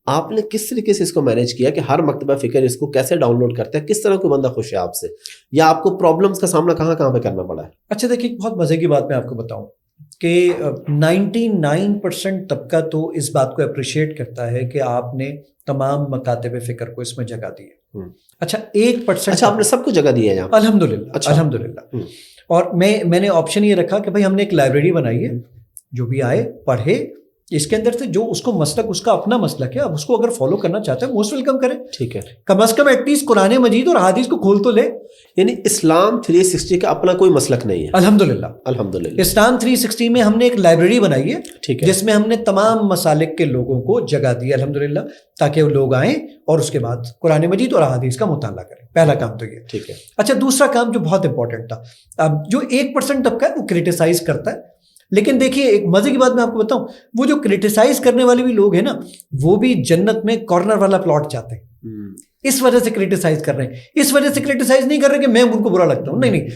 آپ نے کس طریقے سے اس کو مینیج کیا کہ ہر مکتبہ فکر اس کو کیسے ڈاؤن لوڈ کرتا ہے, کس طرح کوئی بندہ خوش ہے آپ سے, یا آپ کو پرابلمس کا سامنا کہاں کہاں پہ کرنا پڑا ہے؟ اچھا دیکھیے, بہت مزے کی بات میں آپ کو بتاؤں کہ 99% طبقہ تو اس بات کو اپریشیٹ کرتا ہے کہ آپ نے تمام مکاتب فکر کو اس میں جگہ دی ہے. اچھا 1%, اچھا آپ نے سب کو جگہ دی ہے یہاں؟ الحمدللہ. اچھا. الحمدللہ. اور میں نے آپشن یہ رکھا کہ بھائی ہم نے ایک لائبریری بنائی ہے, جو بھی آئے پڑھے, اس کے اندر سے جو اس کو مسلک, اس کا اپنا مسلک ہے, اب اس کو اگر فالو کرنا چاہتے ہیں موسٹ ویلکم کریں. ٹھیک ہے. کم از کم ایٹ لیسٹ قرآن مجید اور حدیث کو کھول تو لے. یعنی اسلام 360 کا اپنا کوئی مسلک نہیں ہے. الحمدللہ. الحمدللہ. اسلام 360 میں ہم نے ایک لائبریری بنائی ہے, ٹھیک ہے, جس میں ہم نے تمام مسالک کے لوگوں کو جگہ دی الحمدللہ, تاکہ وہ لوگ آئیں اور اس کے بعد قرآن مجید اور احادیث کا مطالعہ کریں. پہلا کام تو یہ. ٹھیک ہے. اچھا دوسرا کام جو بہت امپورٹنٹ تھا, اب جو 1% طبقہ ہے وہ کرٹیسائز کرتا ہے, لیکن دیکھیے ایک مزے کی بات میں آپ کو بتاؤں, وہ جو کرٹیسائز کرنے والے بھی لوگ ہیں نا, وہ بھی جنت میں کارنر والا پلاٹ چاہتے ہیں, اس وجہ سے کرٹیسائز کر رہے ہیں. اس وجہ سے کرٹیسائز نہیں کر رہے کہ میں ان کو برا لگتا ہوں, نہیں,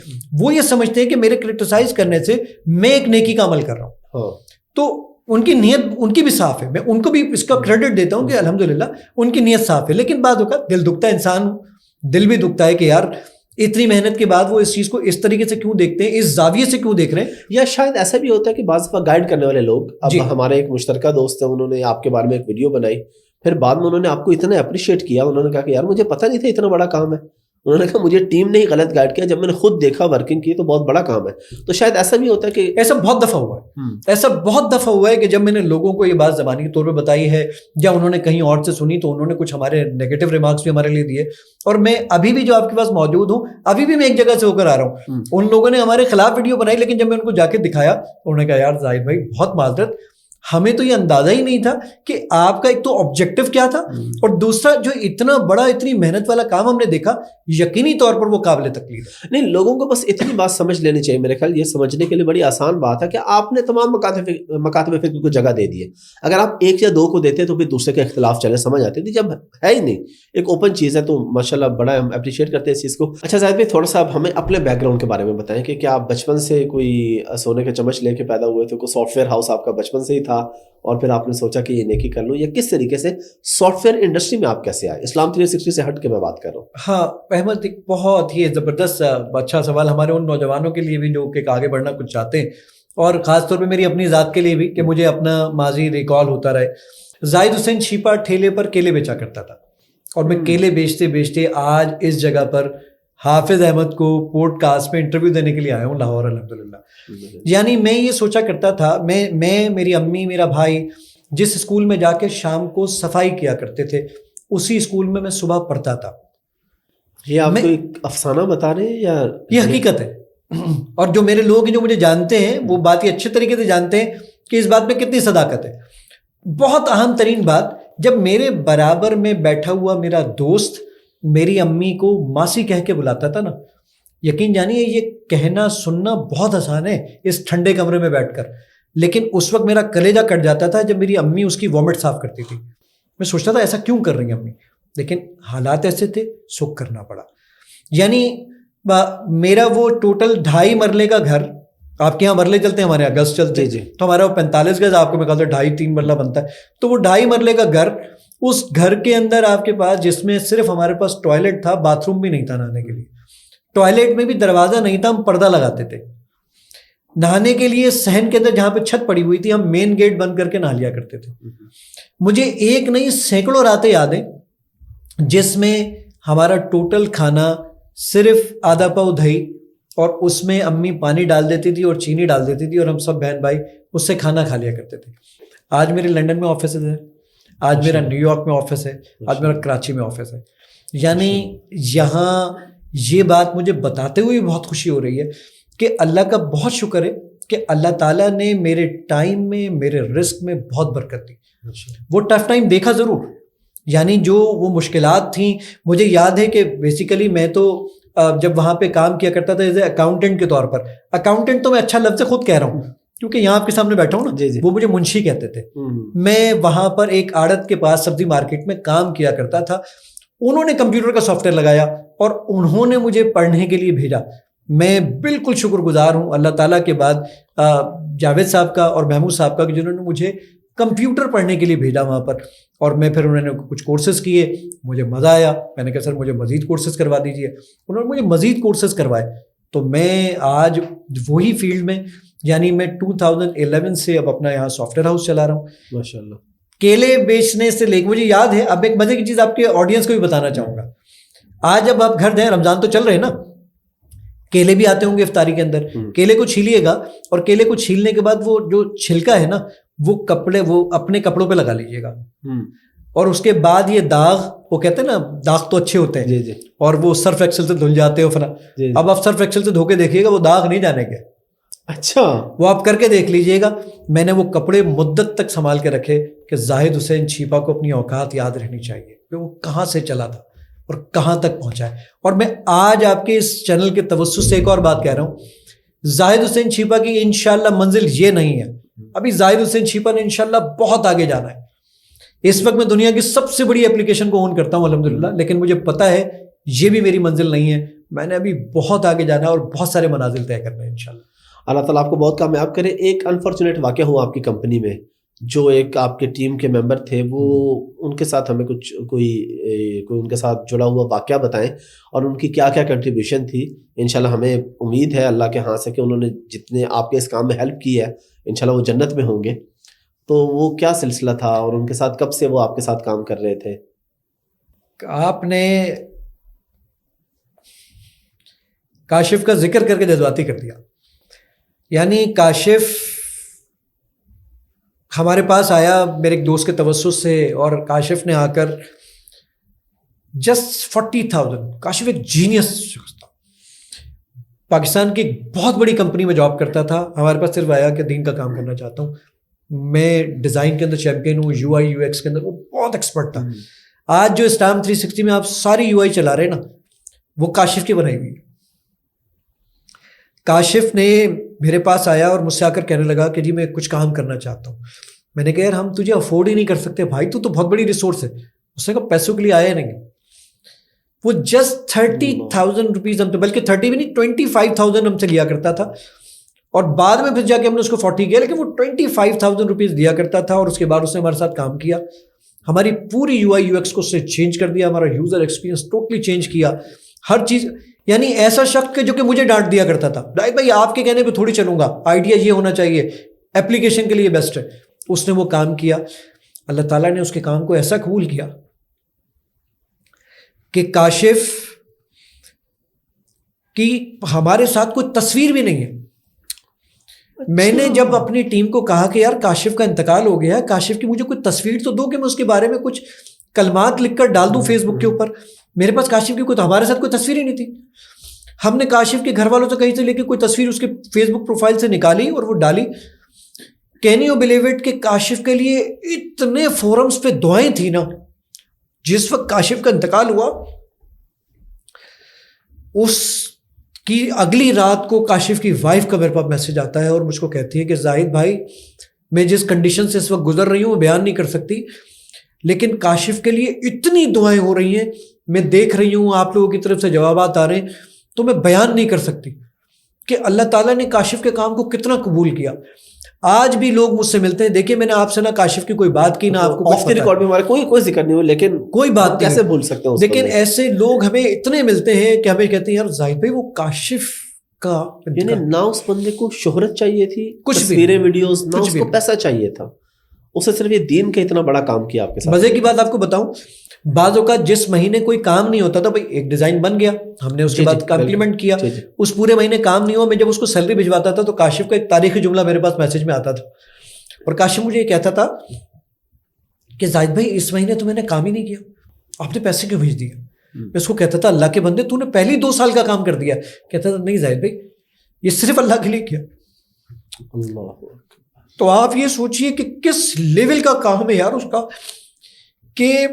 وہ یہ سمجھتے ہیں کہ میرے کرٹیسائز کرنے سے میں ایک نیکی کا عمل کر رہا ہوں. تو ان کی نیت ان کی بھی صاف ہے, میں ان کو بھی اس کا کریڈٹ دیتا ہوں کہ الحمدللہ ان کی نیت صاف ہے. لیکن بعض اوقات دل دکھتا ہے, انسان دل بھی دکھتا ہے کہ یار اتنی محنت کے بعد وہ اس چیز کو اس طریقے سے کیوں دیکھتے ہیں, اس زاویے سے کیوں دیکھ رہے ہیں. یا شاید ایسا بھی ہوتا ہے کہ بعض دفعہ گائیڈ کرنے والے لوگ, اب ہمارے ایک مشترکہ دوست ہیں, انہوں نے آپ کے بارے میں ایک ویڈیو بنائی, پھر بعد میں انہوں نے آپ کو اتنا اپریشیٹ کیا, انہوں نے کہا کہ یار مجھے پتہ نہیں تھا اتنا بڑا کام ہے. انہوں نے کہا مجھے ٹیم نے ہی غلط گائیڈ کیا, جب میں نے خود دیکھا ورکنگ کی تو بہت بڑا کام ہے. تو شاید ایسا بھی ہوتا ہے کہ ایسا بہت دفعہ ہوا ہے, ایسا بہت دفعہ ہوا ہے کہ جب میں نے لوگوں کو یہ بات زبانی کے طور پہ بتائی ہے یا انہوں نے کہیں اور سے سنی, تو انہوں نے کچھ ہمارے نیگیٹو ریمارکس بھی ہمارے لیے دیے. اور میں ابھی بھی جو آپ کے پاس موجود ہوں, ابھی بھی میں ایک جگہ سے ہو کر آ رہا ہوں, ان لوگوں نے ہمارے خلاف ویڈیو بنائی, لیکن جب میں ان کو جا کے دکھایا انہوں نے کہا یار زاہد بھائی بہت معذرت, ہمیں تو یہ اندازہ ہی نہیں تھا کہ آپ کا ایک تو آبجیکٹو کیا تھا, اور دوسرا جو اتنا بڑا اتنی محنت والا کام ہم نے دیکھا, یقینی طور پر وہ قابل تکلیف ہے. نہیں, لوگوں کو بس اتنی بات سمجھ لینی چاہیے, میرے خیال یہ سمجھنے کے لیے بڑی آسان بات ہے کہ آپ نے تمام مکاتب فکر کو جگہ دے دی ہے. اگر آپ ایک یا دو کو دیتے تو پھر دوسرے کے اختلاف چلے سمجھ آتے تھی, جب ہے ہی نہیں ایک اوپن چیز ہے تو ماشاءاللہ بڑا ہم اپریشیٹ کرتے ہیں اس چیز کو. اچھا زاہد بھائی, تھوڑا سا ہمیں اپنے بیک گراؤنڈ کے بارے میں بتائیں کہ کیا آپ بچپن سے کوئی سونے کے چمچ لے کے پیدا ہوئے تھے, کوئی سافٹ ویئر ہاؤس آپ کا بچپن سے ہی تھا, اور پھر آپ نے سوچا کہ یہ نیکی کر لوں, یا کس طریقے سے سافٹ ویئر انڈسٹری میں آپ کیسے آئے؟ اسلام 360 سے ہٹ کے میں بات کر رہا ہوں. ہاں احمد, ایک بہت ہی زبردست اچھا سوال ہمارے ان نوجوانوں کے لیے بھی جو کہ آگے بڑھنا کچھ چاہتے ہیں, اور خاص طور پہ میری اپنی ذات کے لیے بھی کہ مجھے اپنا ماضی ریکال ہوتا رہے. زاہد حسین چھیپا ٹھیلے پر کیلے بیچا کرتا تھا, اور میں کیلے بیچتے بیچتے آج اس جگہ پر حافظ احمد کو پوڈ کاسٹ میں انٹرویو دینے کے لیے آیا ہوں لاہور الحمدللہ. یعنی میں یہ سوچا کرتا تھا, میں میری امی میرا بھائی جس اسکول میں جا کے شام کو صفائی کیا کرتے تھے, اسی اسکول میں صبح پڑھتا تھا. یہ آپ کو ایک افسانہ بتا رہے ہیں یا یہ حقیقت ہے؟ اور جو میرے لوگ ہیں جو مجھے جانتے ہیں وہ بات یہ اچھے طریقے سے جانتے ہیں کہ اس بات میں کتنی صداقت ہے. بہت اہم ترین بات، جب میرے برابر میں بیٹھا ہوا میرا دوست میری امی کو ماسی کہہ کے بلاتا تھا نا، یقین جانیے یہ کہنا سننا بہت آسان ہے اس ٹھنڈے کمرے میں بیٹھ کر، لیکن اس وقت میرا کلیجہ کٹ جاتا تھا جب میری امی اس کی وامٹ صاف کرتی تھی. میں سوچتا تھا ایسا کیوں کر رہی ہیں امی، لیکن حالات ایسے تھے سو کرنا پڑا. یعنی میرا وہ ٹوٹل 2.5 مرلے کا گھر، آپ کے یہاں مرلے چلتے ہیں، ہمارے یہاں گز چلتے ہیں، تو ہمارا وہ 45 گز، آپ کو میں کہا تھا 2.5-3 مرلہ بنتا ہے. تو وہ 2.5 مرلے کا گھر، اس گھر کے اندر آپ کے پاس جس میں صرف ہمارے پاس ٹوائلٹ تھا، باتھ روم بھی نہیں تھا نہانے کے لیے. ٹوائلٹ میں بھی دروازہ نہیں تھا، ہم پردہ لگاتے تھے. نہانے کے لیے صحن کے اندر جہاں پہ چھت پڑی ہوئی تھی ہم مین گیٹ بند کر کے نہا لیا کرتے تھے. مجھے ایک نہیں سینکڑوں راتیں یاد ہیں جس میں ہمارا ٹوٹل کھانا صرف آدھا پاؤ دہی اور اس میں امی پانی ڈال دیتی تھی اور چینی ڈال دیتی تھی اور ہم سب بہن بھائی اس سے کھانا کھا لیا کرتے تھے. آج میرے لنڈن میں آفس ہے، آج میرا نیو یارک میں آفس ہے، آج میرا کراچی میں آفس ہے. یعنی یہاں یہ بات مجھے بتاتے ہوئے بہت خوشی ہو رہی ہے کہ اللہ کا بہت شکر ہے کہ اللہ تعالیٰ نے میرے ٹائم میں میرے رزق میں بہت برکت دی. وہ ٹف ٹائم دیکھا ضرور، یعنی جو وہ مشکلات تھیں. مجھے یاد ہے کہ بیسیکلی میں تو جب وہاں پہ کام کیا کرتا تھا ایز اے اکاؤنٹنٹ کے طور پر، اکاؤنٹنٹ تو میں اچھا لفظ خود کہہ رہا ہوں کیونکہ یہاں آپ کے سامنے بیٹھا ہوں نا، وہ مجھے منشی کہتے تھے. میں وہاں پر ایک آڑت کے پاس سبزی مارکیٹ میں کام کیا کرتا تھا. انہوں نے کمپیوٹر کا سافٹ ویئر لگایا اور انہوں نے مجھے پڑھنے کے لیے بھیجا. میں بالکل شکر گزار ہوں اللہ تعالیٰ کے بعد جاوید صاحب کا اور محمود صاحب کا کہ جنہوں نے مجھے کمپیوٹر پڑھنے کے لیے بھیجا وہاں پر. اور میں پھر انہوں نے کچھ کورسز کیے، مجھے مزہ آیا. میں نے کہا سر مجھے مزید کورسز کروا دیجیے. انہوں نے مجھے مزید کورسز کروائے. تو میں آج وہی فیلڈ میں، یعنی میں 2011 سے اب اپنا یہاں سافٹ ویئر ہاؤس چلا رہا ہوں. ماشاء اللہ. کیلے بیچنے سے لے کے مجھے یاد ہے، اب ایک مزے کی چیز آپ کے آڈینس کو بھی بتانا چاہوں گا. آج جب آپ گھر دیں، رمضان تو چل رہے ہیں نا، کیلے بھی آتے ہوں گے افطاری کے اندر. کیلے کو چھیلیے گا اور کیلے کو چھیلنے کے بعد وہ جو چھلکا ہے نا وہ اپنے کپڑوں پہ لگا لیجیے گا. اور اس کے بعد یہ داغ، وہ کہتے ہیں نا داغ تو اچھے ہوتے ہیں اور وہ سرف ایکسل سے دھل جاتے ہو. اب آپ سرف ایکسل سے دھو کے دیکھیے گا وہ داغ نہیں جانے کے. اچھا، وہ آپ کر کے دیکھ لیجیے گا. میں نے وہ کپڑے مدت تک سنبھال کے رکھے کہ زاہد حسین چھیپا کو اپنی اوقات یاد رہنی چاہیے کہ وہ کہاں سے چلا تھا اور کہاں تک پہنچا ہے. اور میں آج آپ کے اس چینل کے توسط سے ایک اور بات کہہ رہا ہوں، زاہد حسین چھیپا کی انشاءاللہ منزل یہ نہیں ہے. ابھی زاہد حسین چھیپا نے انشاءاللہ بہت آگے جانا ہے. اس وقت میں دنیا کی سب سے بڑی اپلیکیشن کو اون کرتا ہوں الحمدللہ، لیکن مجھے پتا ہے یہ بھی میری منزل نہیں ہے. میں نے ابھی بہت آگے جانا ہے اور بہت سارے منازل طے کرنے ہیں انشاءاللہ. اللہ تعالیٰ آپ کو بہت کامیاب کرے. ایک انفارچونیٹ واقعہ ہوا آپ کی کمپنی میں، جو ایک آپ کے ٹیم کے ممبر تھے، وہ ان کے ساتھ ہمیں کچھ کوئی ان کے ساتھ جڑا ہوا واقعہ بتائیں اور ان کی کیا کیا کنٹریبیوشن تھی. انشاءاللہ ہمیں امید ہے اللہ کے ہاں سے کہ انہوں نے جتنے آپ کے اس کام میں ہیلپ کی ہے انشاءاللہ وہ جنت میں ہوں گے. تو وہ کیا سلسلہ تھا اور ان کے ساتھ کب سے وہ آپ کے ساتھ کام کر رہے تھے؟ آپ نے کاشف کا ذکر کر کے جذباتی کر دیا. یعنی کاشف ہمارے پاس آیا میرے ایک دوست کے توسط سے، اور کاشف نے آ کر جسٹ 40,000، کاشف ایک جینیس شخص تھا، پاکستان کی ایک بہت بڑی کمپنی میں جاب کرتا تھا. ہمارے پاس صرف آیا کہ دین کا کام کرنا چاہتا ہوں، میں ڈیزائن کے اندر چیمپئن ہوں، UI UX کے اندر وہ بہت ایکسپرٹ تھا. آج جو اسٹام 360 میں آپ ساری UI چلا رہے ہیں نا وہ کاشف کی بنائی ہوئی. کاشف نے میرے پاس آیا اور مجھ سے آ کر کہنے لگا کہ جی میں کچھ کام کرنا چاہتا ہوں. میں نے کہا یار ہم تجھے افورڈ ہی نہیں کر سکتے بھائی، تو بہت بڑی ریسورس ہے. اس نے کہا پیسوں کے لیے آیا نہیں. وہ جسٹ 30,000 روپیز ہم تو، بلکہ 30 بھی نہیں 25,000 ہم سے لیا کرتا تھا، اور بعد میں پھر جا کے ہم نے اس کو 40 کیا، لیکن وہ 25,000 روپیز دیا کرتا تھا. اور اس کے بعد اس نے ہمارے ساتھ کام کیا، ہماری پوری UI UX کو اس سے چینج کر دیا، ہمارا یوزر ایکسپیرینس ٹوٹلی چینج کیا، ہر چیز. یعنی ایسا شخص کہ جو کہ مجھے ڈانٹ دیا کرتا تھا، بھائی آپ کے کہنے پہ تھوڑی چلوں گا، آئیڈیا یہ ہونا چاہیے، ایپلیکیشن کے لیے بیسٹ ہے. اس نے وہ کام کیا. اللہ تعالیٰ نے اس کے کام کو ایسا قبول کیا کہ کاشف کی ہمارے ساتھ کوئی تصویر بھی نہیں ہے. میں نے جب اپنی ٹیم کو کہا کہ یار کاشف کا انتقال ہو گیا ہے، کاشف کی مجھے کوئی تصویر تو دو کہ میں اس کے بارے میں کچھ کلمات لکھ کر ڈال دوں فیس بک کے اوپر. میرے پاس کاشف کی کوئی تو ہمارے ساتھ کوئی تصویر ہی نہیں تھی. ہم نے کاشف کے گھر والوں سے کہیں سے لے کے کوئی تصویر اس کے فیس بک پروفائل سے نکالی اور وہ ڈالی. کین یو بلیو اٹ کہ کاشف کے لیے اتنے فورمز پہ دعائیں تھیں نا. جس وقت کاشف کا انتقال ہوا اس کی اگلی رات کو کاشف کی وائف کا میرے پاس میسج آتا ہے اور مجھ کو کہتی ہے کہ زاہد بھائی میں جس کنڈیشن سے اس وقت گزر رہی ہوں بیان نہیں کر سکتی, لیکن کاشف کے لیے اتنی دعائیں ہو رہی ہیں, میں دیکھ رہی ہوں آپ لوگوں کی طرف سے جوابات آ رہے ہیں, تو میں بیان نہیں کر سکتی کہ اللہ تعالیٰ نے کاشف کے کام کو کتنا قبول کیا. آج بھی لوگ مجھ سے ملتے ہیں, دیکھیں میں نے آپ سے نہ کاشف کی کوئی بات کی نہ آپ کو آف دی ریکارڈ میں ہمارا کوئی ذکر نہیں ہو, لیکن کوئی بات کیسے بھول سکتے ہیں. لیکن ایسے لوگ ہمیں اتنے ملتے ہیں کہ ہمیں کہتے ہیں یار زاہد بھائی وہ کاشف کا, یعنی نہ اس بندے کو شہرت چاہیے تھی, کچھ بھی تصویریں ویڈیوز, نہ اس کو پیسہ چاہیے تھا, اسے صرف یہ دین کا اتنا بڑا کام کیا آپ کے ساتھ. مزے کی بات آپ کو بتاؤں, بعض اوقات جس مہینے کوئی کام نہیں ہوتا تھا, بھائی ایک ڈیزائن بن گیا, ہم نے اس کے بعد کمپلیمنٹ کیا, اس پورے مہینے کام نہیں ہوا, میں جب اس کو سیلری بھجواتا تھا تو کاشف کا ایک تاریخی جملہ میرے پاس میسج میں آتا تھا, اور کاشف مجھے یہ کہتا تھا کہ زاہد بھائی اس مہینے تو میں نے کام ہی نہیں کیا, آپ نے پیسے کیوں بھیج دیے؟ میں اس کو کہتا تھا اللہ کے بندے تو نے پہلی 2 سال کا کام کر دیا. کہتا تھا نہیں زاہد بھائی یہ صرف اللہ کے لیے کیا. تو آپ یہ سوچئے کہ کس لیول کا کام ہے یار اس کا, کہ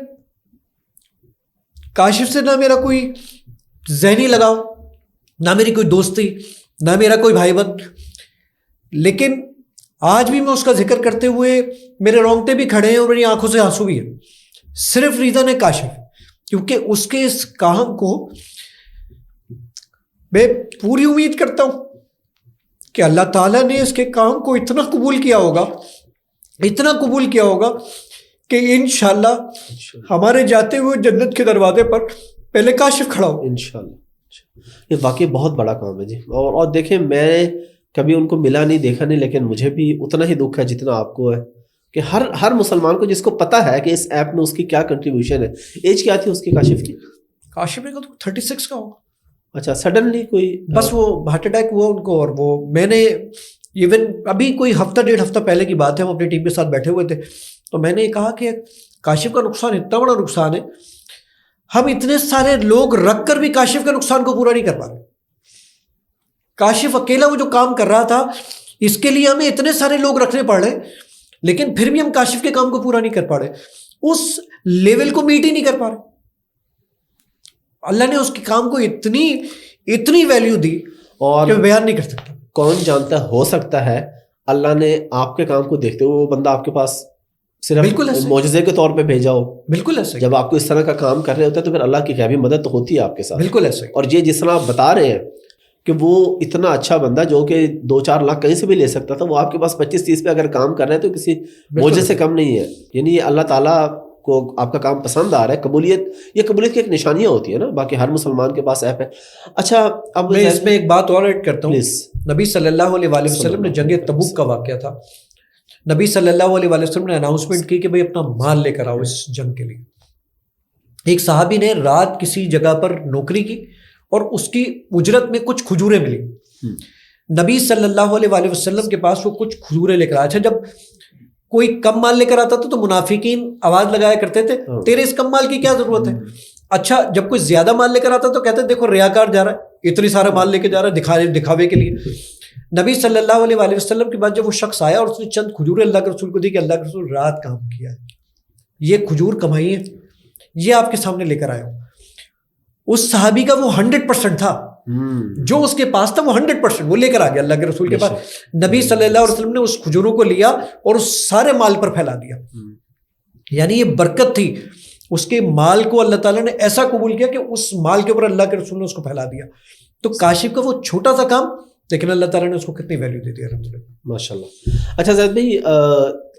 کاشف سے نہ میرا کوئی ذہنی لگاؤ, نہ میری کوئی دوستی, نہ میرا کوئی بھائی بند, لیکن آج بھی میں اس کا ذکر کرتے ہوئے میرے رونگٹے بھی کھڑے ہیں اور میری آنکھوں سے آنسو بھی ہیں, صرف ریزن ہے کاشف, کیونکہ اس کے اس کام کو میں پوری امید کرتا ہوں کہ اللہ تعالیٰ نے اس کے کام کو اتنا قبول کیا ہوگا, اتنا قبول کیا ہوگا کہ انشاءاللہ ہمارے جاتے ہوئے جنت کے دروازے پر پہلے کاشف کھڑا ہو انشاءاللہ. یہ واقعی بہت بڑا کام ہے جی. اور دیکھیں میں کبھی ان کو ملا نہیں, دیکھا نہیں, لیکن مجھے بھی اتنا ہی دکھ ہے جتنا آپ کو ہے, کہ ہر مسلمان کو جس کو پتا ہے کہ اس ایپ میں اس کی کیا کنٹریبیوشن ہے. ایج کیا تھی اس کی کاشف کی؟ کاشف نے کہا 36 کا ہوگا. اچھا, سڈنلی کوئی بس وہ ہارٹ اٹیک ہوا ان کو, اور وہ میں نے ایون ابھی کوئی ہفتہ 1.5 ہفتہ پہلے کی بات ہے, ہم اپنی ٹیم کے ساتھ بیٹھے ہوئے تھے, تو میں نے کہا کہ کاشف کا نقصان اتنا بڑا نقصان ہے, ہم اتنے سارے لوگ رکھ کر بھی کاشف کے نقصان کو پورا نہیں کر پا رہے. کاشف اکیلا وہ جو کام کر رہا تھا اس کے لیے ہمیں اتنے سارے لوگ رکھنے پڑ رہے, لیکن پھر بھی ہم کاشف کے کام کو پورا نہیں کر پا رہے, اس لیول کو میٹ ہی نہیں کر پا رہے. اللہ نے اس کے کام کو اتنی ویلیو دی اور کہ میں بیان نہیں کر سکتا. کون جانتا ہو سکتا ہے اللہ نے آپ کے کام کو دیکھتے ہوئے وہ بندہ آپ کے پاس صرف معجزے کے طور پہ بھیجا ہو. بالکل ایسے, جب آپ کو اس طرح کا کام کر رہے ہوتے ہیں تو پھر اللہ کی غیبی مدد تو ہوتی ہے آپ کے ساتھ. بالکل ایسے. اور یہ جس طرح آپ بتا رہے ہیں کہ وہ اتنا اچھا بندہ جو کہ 2-4 لاکھ کہیں سے بھی لے سکتا تھا, وہ آپ کے پاس 25-30 پہ اگر کام کر رہے ہیں تو کسی معجزے سے کم نہیں ہے. یعنی یہ اللہ تعالیٰ کو آپ کا کام پسند آ رہا ہے. قبولیت, یہ قبولیت کی ایک نشانیاں ہوتی ہے نا, باقی ہر مسلمان کے پاس ایپ ہے. اچھا اب میں اس میں ایک بات اور ایڈ کرتا ہوں. پلیز. نبی صلی اللہ علیہ وآلہ وسلم نے جنگ تبوک کا واقعہ تھا, نبی صلی اللہ علیہ وآلہ وسلم نے اناؤنسمنٹ کی کہ بھئی اپنا مال لے کر آؤ اس جنگ کے لیے. ایک صحابی نے رات کسی جگہ پر نوکری کی اور اس کی اجرت میں کچھ کھجوریں ملی. نبی صلی اللہ علیہ وآلہ وسلم کے پاس وہ کچھ کھجوریں لے کر آئے تھے. جب کوئی کم مال لے کر آتا تھا تو منافقین آواز لگایا کرتے تھے تیرے اس کم مال کی کیا ضرورت ہے. اچھا جب کوئی زیادہ مال لے کر آتا تو کہتے دیکھو ریاکار جا رہا ہے, اتنی سارا مال لے کے جا رہا ہے دکھاوے کے لیے. نبی صلی اللہ علیہ وآلہ وسلم کے بعد جب وہ شخص آیا اور اس نے چند کھجوریں اللہ کے رسول کو دی کہ اللہ کے رسول رات کام کیا ہے, یہ کھجور کمائی ہے, یہ آپ کے سامنے لے کر آیا ہوں. اس صحابی کا وہ 100% تھا, جو اس کے پاس تھا وہ 100% وہ لے کر آ گیا اللہ کے رسول کے پاس. نبی صلی اللہ علیہ وسلم نے اس کھجوروں کو لیا اور اس سارے مال پر پھیلا دیا. یعنی یہ برکت تھی, اس کے مال کو اللہ تعالیٰ نے ایسا قبول کیا کہ اس مال کے اوپر اللہ کے رسول نے اس کو پھیلا دیا. تو کاشف کا وہ چھوٹا سا کام, لیکن اللہ تعالیٰ نے اس کو کتنی ویلیو دے دی الحمدللہ. ماشاء اللہ. اچھا زید بھائی,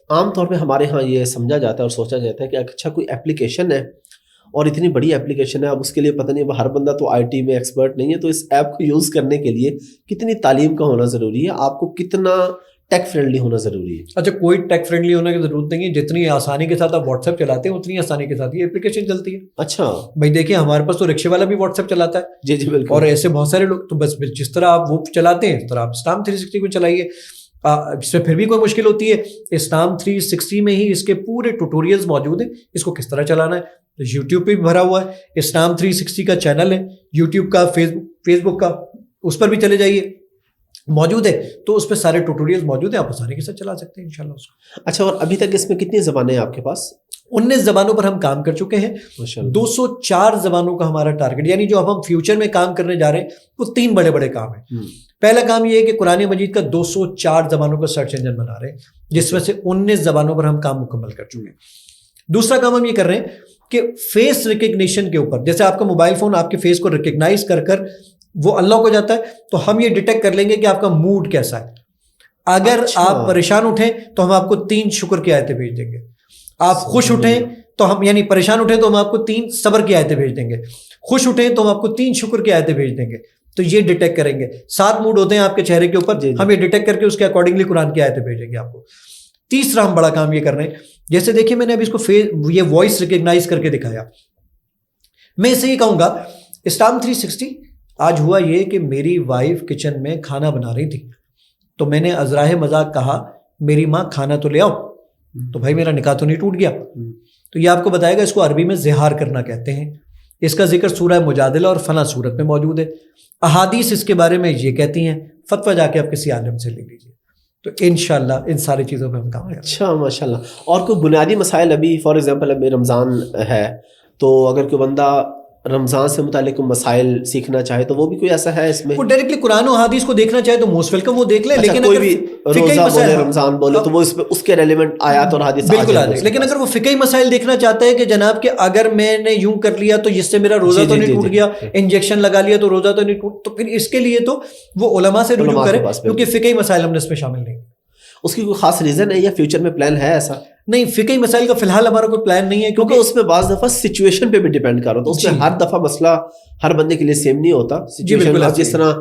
عام طور پہ ہمارے ہاں یہ سمجھا جاتا ہے اور سوچا جاتا ہے کہ اچھا کوئی اپلیکیشن ہے اور اتنی بڑی اپلیکیشن ہے, اب اس کے لیے پتہ نہیں ہر بندہ تو IT میں ایکسپرٹ نہیں ہے, تو اس ایپ کو یوز کرنے کے لیے کتنی تعلیم کا ہونا ضروری ہے, آپ کو کتنا ٹیک فرینڈلی ہونا ضروری ہے؟ اچھا کوئی ٹیک فرینڈلی ہونے کی ضرورت نہیں ہے, جتنی آسانی کے ساتھ آپ واٹس ایپ چلاتے ہیں اتنی آسانی کے ساتھ یہ اپلیکیشن چلتی ہے. اچھا بھائی دیکھیں ہمارے پاس تو رکشے والا بھی واٹس ایپ چلاتا ہے. جی جی بالکل. اور ایسے بہت سارے لوگ, تو بس جس طرح آپ وہ چلاتے ہیں اس طرح آپ اسلام 360 کو چلائیے. اس میں پھر بھی کوئی مشکل ہوتی ہے، اسلام 360 میں ہی اس کے پورے ٹوٹوریلز موجود ہیں، اس کو کس طرح چلانا ہے. تو یوٹیوب پہ بھی بھرا ہوا ہے، اسلام 360 کا چینل ہے یوٹیوب کا، فیس بک کا، اس پر بھی چلے جائیے، موجود ہے. تو اس پہ سارے ٹوٹوریلز موجود ہیں، آپ آسانی کے ساتھ چلا سکتے ہیں انشاءاللہ اس کو. اچھا، اور ابھی تک اس میں کتنی زبانیں ہیں آپ کے پاس؟ 19 زبانوں پر ہم کام کر چکے ہیں. 204 زبانوں کا ہمارا ٹارگٹ، یعنی جو اب ہم فیوچر میں کام کرنے جا رہے ہیں وہ 3 بڑے بڑے کام ہیں. پہلا کام یہ ہے کہ قرآن مجید کا 204 زبانوں کا سرچ انجن بنا رہے ہیں، جس میں سے 19 زبانوں پر ہم کام مکمل کر چکے ہیں. دوسرا کام ہم یہ کر رہے ہیں کہ فیس ریکگنیشن کے اوپر، جیسے آپ کا موبائل فون آپ کے فیس کو ریکگنائز کر کر وہ اللہ کو جاتا ہے، تو ہم یہ ڈیٹیکٹ کر لیں گے کہ آپ کا موڈ کیسا ہے. اگر آپ پریشان اٹھیں تو ہم آپ کو 3 شکر کی آیتیں بھیج دیں گے. آپ خوش اٹھیں تو ہم، یعنی پریشان اٹھیں تو ہم آپ کو 3 صبر کی آیتیں بھیج دیں گے. خوش اٹھیں تو ہم آپ کو 3 شکر کی آیتیں بھیج دیں گے. تو یہ ڈیٹیکٹ کریں گے. 7 موڈ ہوتے ہیں آپ کے چہرے کے اوپر، ہم یہ ڈیٹیکٹ کر کے اس کے اکارڈنگلی قرآن کی آیتیں بھیجیں گے آپ کو. تیسرا ہم بڑا کام یہ کر رہے ہیں، جیسے دیکھیں میں نے ابھی اس کو یہ وائس ریکگنائز کر کے دکھایا. میں اسے یہ کہوں گا اسلام 360. آج ہوا یہ کہ میری وائف کچن میں کھانا بنا رہی تھی، تو میں نے ازراہ مذاق کہا میری ماں کھانا تو لے آؤ، تو بھائی میرا نکاح تو نہیں ٹوٹ گیا. تو یہ آپ کو بتائے گا، اس کو عربی میں زہار کرنا کہتے ہیں. اس کا ذکر سورہ مجادلہ اور فلاں سورت میں موجود ہے. احادیث اس کے بارے میں یہ کہتی ہیں، فتویٰ جا کے آپ کسی عالم سے لے لیجیے. تو انشاءاللہ ان ساری چیزوں پہ ہم کام کریں. اچھا، ماشاءاللہ. اور کوئی بنیادی مسائل ابھی فار ایگزامپل ابھی رمضان ہے، تو اگر کوئی بندہ رمضان سے متعلق مسائل سیکھنا چاہے تو وہ بھی کوئی ایسا ہے اس میں؟ وہ ڈائریکٹلی قرآن و حدیث کو دیکھنا چاہے تو موسٹ ویلکم، وہ دیکھ لیں. لیکن کوئی بھی روزہ بولے رمضان بولے تو وہ اس کے ریلیونٹ آیات اور حدیث بالکل آ جائے. لیکن اگر وہ فقہی مسائل دیکھنا چاہتا ہے کہ جناب کہ اگر میں نے یوں کر لیا تو اس سے میرا روزہ تو نہیں ٹوٹ گیا، انجیکشن لگا لیا تو روزہ تو نہیں ٹوٹ، تو پھر اس کے لیے تو وہ علماء سے رجوع کرے، کیونکہ فقہی مسائل ہم نے اس میں شامل نہیں. اس کی کوئی خاص ریزن ہے یا فیوچر میں پلان ہے ایسا؟ نہیں، فقہی مسائل کا فی الحال ہمارا کوئی پلان نہیں ہے، کیونکہ اس میں بعض دفعہ سچویشن پہ بھی ڈیپینڈ کر رہا ہوتا ہے. اس میں ہر دفعہ مسئلہ ہر بندے کے لیے سیم نہیں ہوتا. سچویشن جس طرح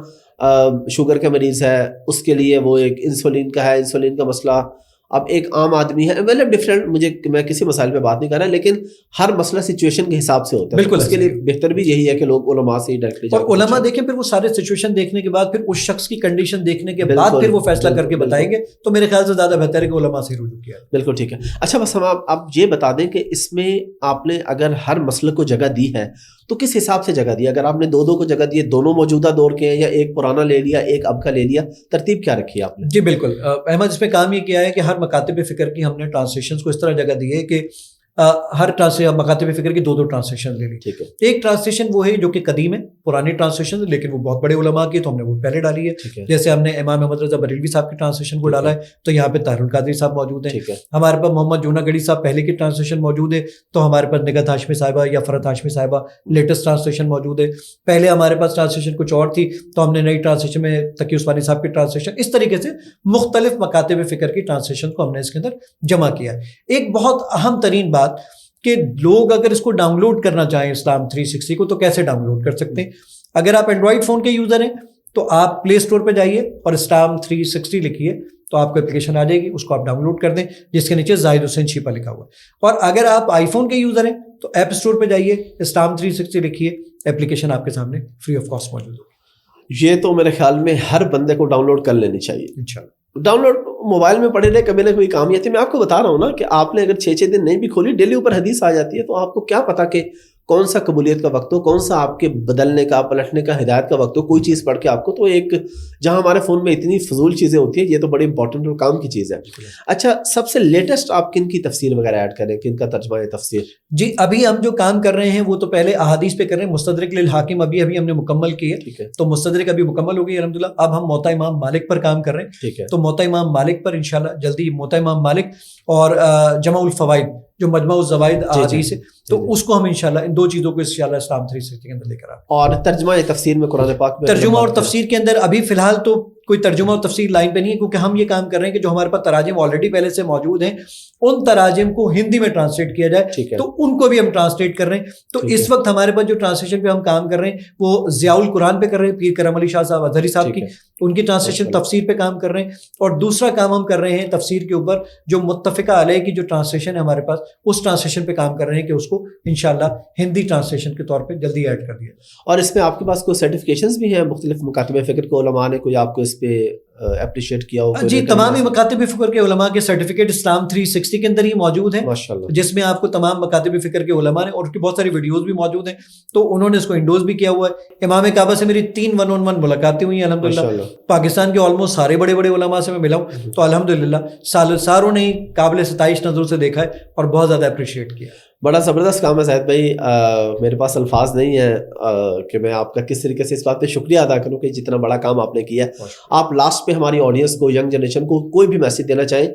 شوگر کا مریض ہے اس کے لیے وہ ایک انسولین کا ہے، انسولین کا مسئلہ. اب ایک عام آدمی ہے، مطلب ڈفرینٹ، میں کسی مسائل پہ بات نہیں کر رہا، لیکن ہر مسئلہ سچویشن کے حساب سے ہوتا ہے. بالکل، اس کے لیے بہتر بھی یہی ہے کہ لوگ علماء سے ہی ڈائریکٹلی جائیں. اور علماء دیکھیں پھر وہ سارے سچویشن دیکھنے کے بعد، پھر اس شخص کی کنڈیشن دیکھنے کے بعد پھر وہ فیصلہ کر کے بتائیں گے. تو میرے خیال سے زیادہ بہتر ہے کہ علماء سے رجوع کیا. بالکل ٹھیک ہے. اچھا، بس ہم آپ یہ بتا دیں کہ اس میں آپ نے اگر ہر مسئلے کو جگہ دی ہے تو کس حساب سے جگہ دی؟ اگر آپ نے 2 کو جگہ دی، دونوں موجودہ دور کے ہیں یا ایک پرانا لے لیا ایک اب کا لے لیا، ترتیب کیا رکھی ہے آپ نے؟ جی بالکل احمد، اس پہ کام یہ کیا ہے کہ ہر مکاتب فکر کی ہم نے ٹرانسلیشنز کو اس طرح جگہ دی ہے کہ ہر مکاتب فکر کی 2 ٹرانسلیشن لے لی. ایک ٹرانسلیشن وہ ہے جو کہ قدیم ہے، پرانی ٹرانسلیشن، لیکن وہ بہت بڑے علماء کی، تو ہم نے وہ پہلے ڈالی ہے. جیسے ہم نے امام احمد رضا بریلوی صاحب کی ٹرانسلیشن کو ڈالا ہے، تو یہاں پہ طاہر القادری صاحب موجود ہیں. ہمارے پاس محمد جونا گڑھی صاحب پہلے کی ٹرانسلیشن موجود ہے، تو ہمارے پاس نگہت ہاشمی صاحبہ یا فرحت ہاشمی صاحبہ لیٹسٹ ٹرانسلیشن موجود ہے. پہلے ہمارے پاس ٹرانسلیشن کچھ اور تھی، تو ہم نے نئی ٹرانسلیشن میں تقی عثمانی صاحب کی ٹرانسلیشن، اس طریقے سے مختلف مکاتب فکر کی ٹرانسلیشن کو ہم نے اس کے اندر جمع کیا ہے. ایک بہت اہم ترین بات کہ لوگ اگر اس کو ڈاؤن لوڈ کرنا چاہیں اسلام 360 کو، تو کیسے ڈاؤن لوڈ کر سکتے ہیں؟ اگر آپ اینڈرائڈ فون کے یوزر ہیں تو آپ پلے اسٹور پہ جائیے اور اسلام 360 لکھیے تو آپ کو اپلیکیشن آ جائے گی، اس کو آپ ڈاؤن لوڈ کر دیں، جس کے نیچے زاہد حسین شیپا لکھا ہوا ہے. اور اگر آپ آئی فون کے یوزر ہیں تو ایپ اسٹور پہ جائیے، اسلام 360 لکھیے، اپلیکیشن آپ کے سامنے فری آف کاسٹ موجود ہوگی. یہ تو میرے خیال میں ہر بندے کو ڈاؤن لوڈ کر لینی چاہیے. انشاءاللہ ڈاؤن لوڈ موبائل میں پڑے رہے، کبھی نہ کوئی کام آتی ہے. میں آپ کو بتا رہا ہوں نا کہ آپ نے اگر 6 دن نہیں بھی کھولی، ڈیلی اوپر حدیث آ جاتی ہے، تو آپ کو کیا پتا کہ کون سا قبولیت کا وقت ہو، کون سا آپ کے بدلنے کا، پلٹنے کا، ہدایت کا وقت ہو. کوئی چیز پڑھ کے آپ کو، تو ایک جہاں ہمارے فون میں اتنی فضول چیزیں ہوتی ہیں، یہ تو بڑی امپورٹنٹ اور کام کی چیز ہے. اچھا، سب سے لیٹسٹ آپ کن کی تفسیر وغیرہ ایڈ کریں، کن کا ترجمہ ہے تفسیر؟ جی ابھی ہم جو کام کر رہے ہیں وہ تو پہلے احادیث پہ کر رہے ہیں. مستدرک للحاکم ابھی ہم نے مکمل کی ہے، تو مستدرک ابھی مکمل ہو گئی الحمدللہ. اب ہم موطا امام مالک پر کام کر رہے ہیں. ٹھیک ہے، تو موطا امام مالک پر انشاءاللہ جلدی، موطا امام مالک اور جمع الفوائد جو مجمع الزوائد احادیث ہے، تو اس کو ہم انشاءاللہ ان 2 چیزوں کو انشاءاللہ اسلام 360 کے اندر لے کر آئیں. اور ترجمہ تفسیر میں قرآن پاک میں ترجمہ اور تفسیر کے اندر ابھی فی الحال تو کوئی ترجمہ اور تفسیر لائن پہ نہیں ہے، کیونکہ ہم یہ کام کر رہے ہیں کہ جو ہمارے پاس تراجم آلریڈی پہلے سے موجود ہیں ان تراجم کو ہندی میں ٹرانسلیٹ کیا جائے، تو ان کو بھی ہم ٹرانسلیٹ کر رہے ہیں. تو اس وقت ہمارے پاس جو ٹرانسلیشن پہ ہم کام کر رہے ہیں وہ ضیاء القرآن پہ کر رہے ہیں، پیر کرم علی شاہ صاحب ازہری صاحب کی. ان کی ٹرانسلیشن تفسیر پہ کام کر رہے ہیں, اور دوسرا کام ہم کر رہے ہیں تفسیر کے اوپر جو متفقہ علیہ کی جو ٹرانسلیشن ہے ہمارے پاس, اس ٹرانسلیشن پہ کام کر رہے ہیں کہ اس کو انشاءاللہ ہندی ٹرانسلیشن کے طور پہ جلدی ایڈ کر دیا. اور اس میں آپ کے پاس کوئی سرٹیفکیشنز بھی ہیں مختلف مکاتب فکر کے علماء نے کوئی آپ کو اس پہ اپریشیٹ کیا ہو؟ جی, تمام ہی مکاتب فکر کے علماء کے سرٹیفکیٹ اسلام 360 کے اندر ہی موجود ہیں, ماشاءاللہ, جس میں آپ کو تمام مکاتب فکر کے علماء نے, اور اس کی بہت ساری ویڈیوز بھی موجود ہیں, تو انہوں نے اس کو انڈوز بھی کیا ہوا ہے. امام کعبہ سے میری 3 1-on-1 ملاقاتیں ہوئی ہیں الحمدللہ. پاکستان کے آلموسٹ سارے بڑے بڑے علماء سے میں ملا ہوں, تو الحمدللہ ساروں نے قابل ستائش نظروں سے دیکھا ہے اور بہت زیادہ اپریشیٹ کیا. بڑا زبردست کام ہے زاہد بھائی. میرے پاس الفاظ نہیں ہیں کہ میں آپ کا کس طریقے سے اس بات پہ شکریہ ادا کروں کہ جتنا بڑا کام آپ نے کیا ہے. آپ لاسٹ پہ ہماری آڈینس کو, ینگ جنریشن کو کوئی بھی میسیج دینا چاہیں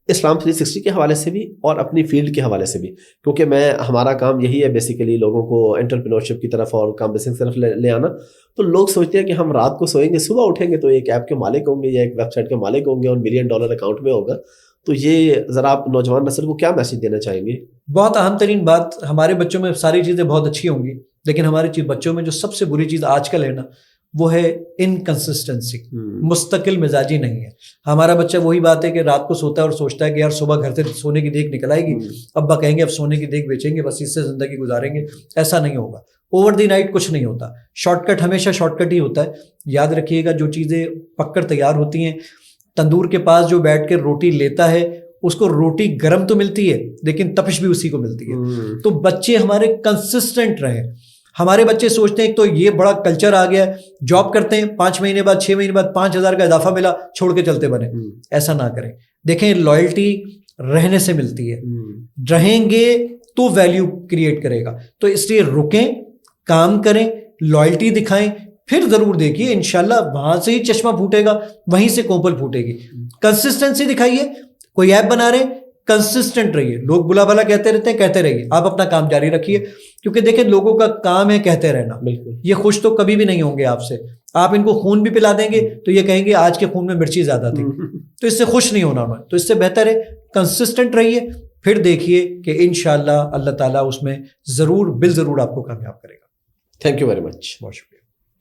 اسلام 360 کے حوالے سے بھی اور اپنی فیلڈ کے حوالے سے بھی, کیونکہ ہمارا کام یہی ہے بیسیکلی لوگوں کو انٹرپرینورشپ کی طرف اور کام بزنس کی طرف لے آنا. تو لوگ سوچتے ہیں کہ ہم رات کو سوئیں گے, صبح اٹھیں گے تو ایک ایپ کے مالک ہوں گے یا ایک ویب سائٹ کے مالک ہوں گے اور $1 ملین اکاؤنٹ میں ہوگا. تو یہ ذرا آپ نوجوان نسل کو کیا میسیج دینا چاہیں گے؟ بہت اہم ترین بات, ہمارے بچوں میں ساری چیزیں بہت اچھی ہوں گی, لیکن ہمارے بچوں میں جو سب سے بری چیز آج کل ہے نا, وہ ہے انکنسسٹنسی, مستقل مزاجی نہیں ہے. ہمارا بچہ وہی بات ہے کہ رات کو سوتا ہے اور سوچتا ہے کہ یار صبح گھر سے سونے کی دیگ نکل آئے گی, ابا کہیں گے اب سونے کی دیگ بیچیں گے, بس اس سے زندگی گزاریں گے. ایسا نہیں ہوگا. اوور دی نائٹ کچھ نہیں ہوتا. شارٹ کٹ ہمیشہ شارٹ کٹ ہی ہوتا ہے. یاد رکھیے گا, جو چیزیں پک کر تیار ہوتی ہیں, تندور کے پاس جو بیٹھ کے روٹی لیتا ہے اس کو روٹی گرم تو ملتی ہے لیکن تپش بھی اسی کو ملتی ہے. تو بچے ہمارے کنسسٹنٹ رہیں. ہمارے بچے سوچتے ہیں تو یہ بڑا کلچر آ گیا ہے, جاب کرتے ہیں 5 مہینے بعد 6 مہینے بعد 5,000 کا اضافہ ملا, چھوڑ کے چلتے بنے. ایسا نہ کریں. دیکھیں, لائلٹی رہنے سے ملتی ہے, رہیں گے تو ویلیو کریٹ کرے گا. تو اس لیے رکیں, کام کریں, لائلٹی دکھائیں, پھر ضرور دیکھیے انشاءاللہ وہاں سے ہی چشمہ پھوٹے گا, وہیں سے کوپل پھوٹے گی. کنسسٹنسی دکھائیے. کوئی ایپ بنا رہے, کنسسٹنٹ رہیے. لوگ بلا بلا کہتے رہتے ہیں, کہتے رہیے, آپ اپنا کام جاری رکھیے, کیونکہ دیکھیں لوگوں کا کام ہے کہتے رہنا. بالکل, یہ خوش تو کبھی بھی نہیں ہوں گے آپ سے. آپ ان کو خون بھی پلا دیں گے تو یہ کہیں گے آج کے خون میں مرچی زیادہ تھی, تو اس سے خوش نہیں ہونا انہیں. تو اس سے بہتر ہے کنسسٹنٹ رہیے, پھر دیکھیے کہ انشاءاللہ اللہ تعالیٰ اس میں ضرور بالضرور آپ کو کامیاب کرے گا. Thank you very much. بہت شکریہ.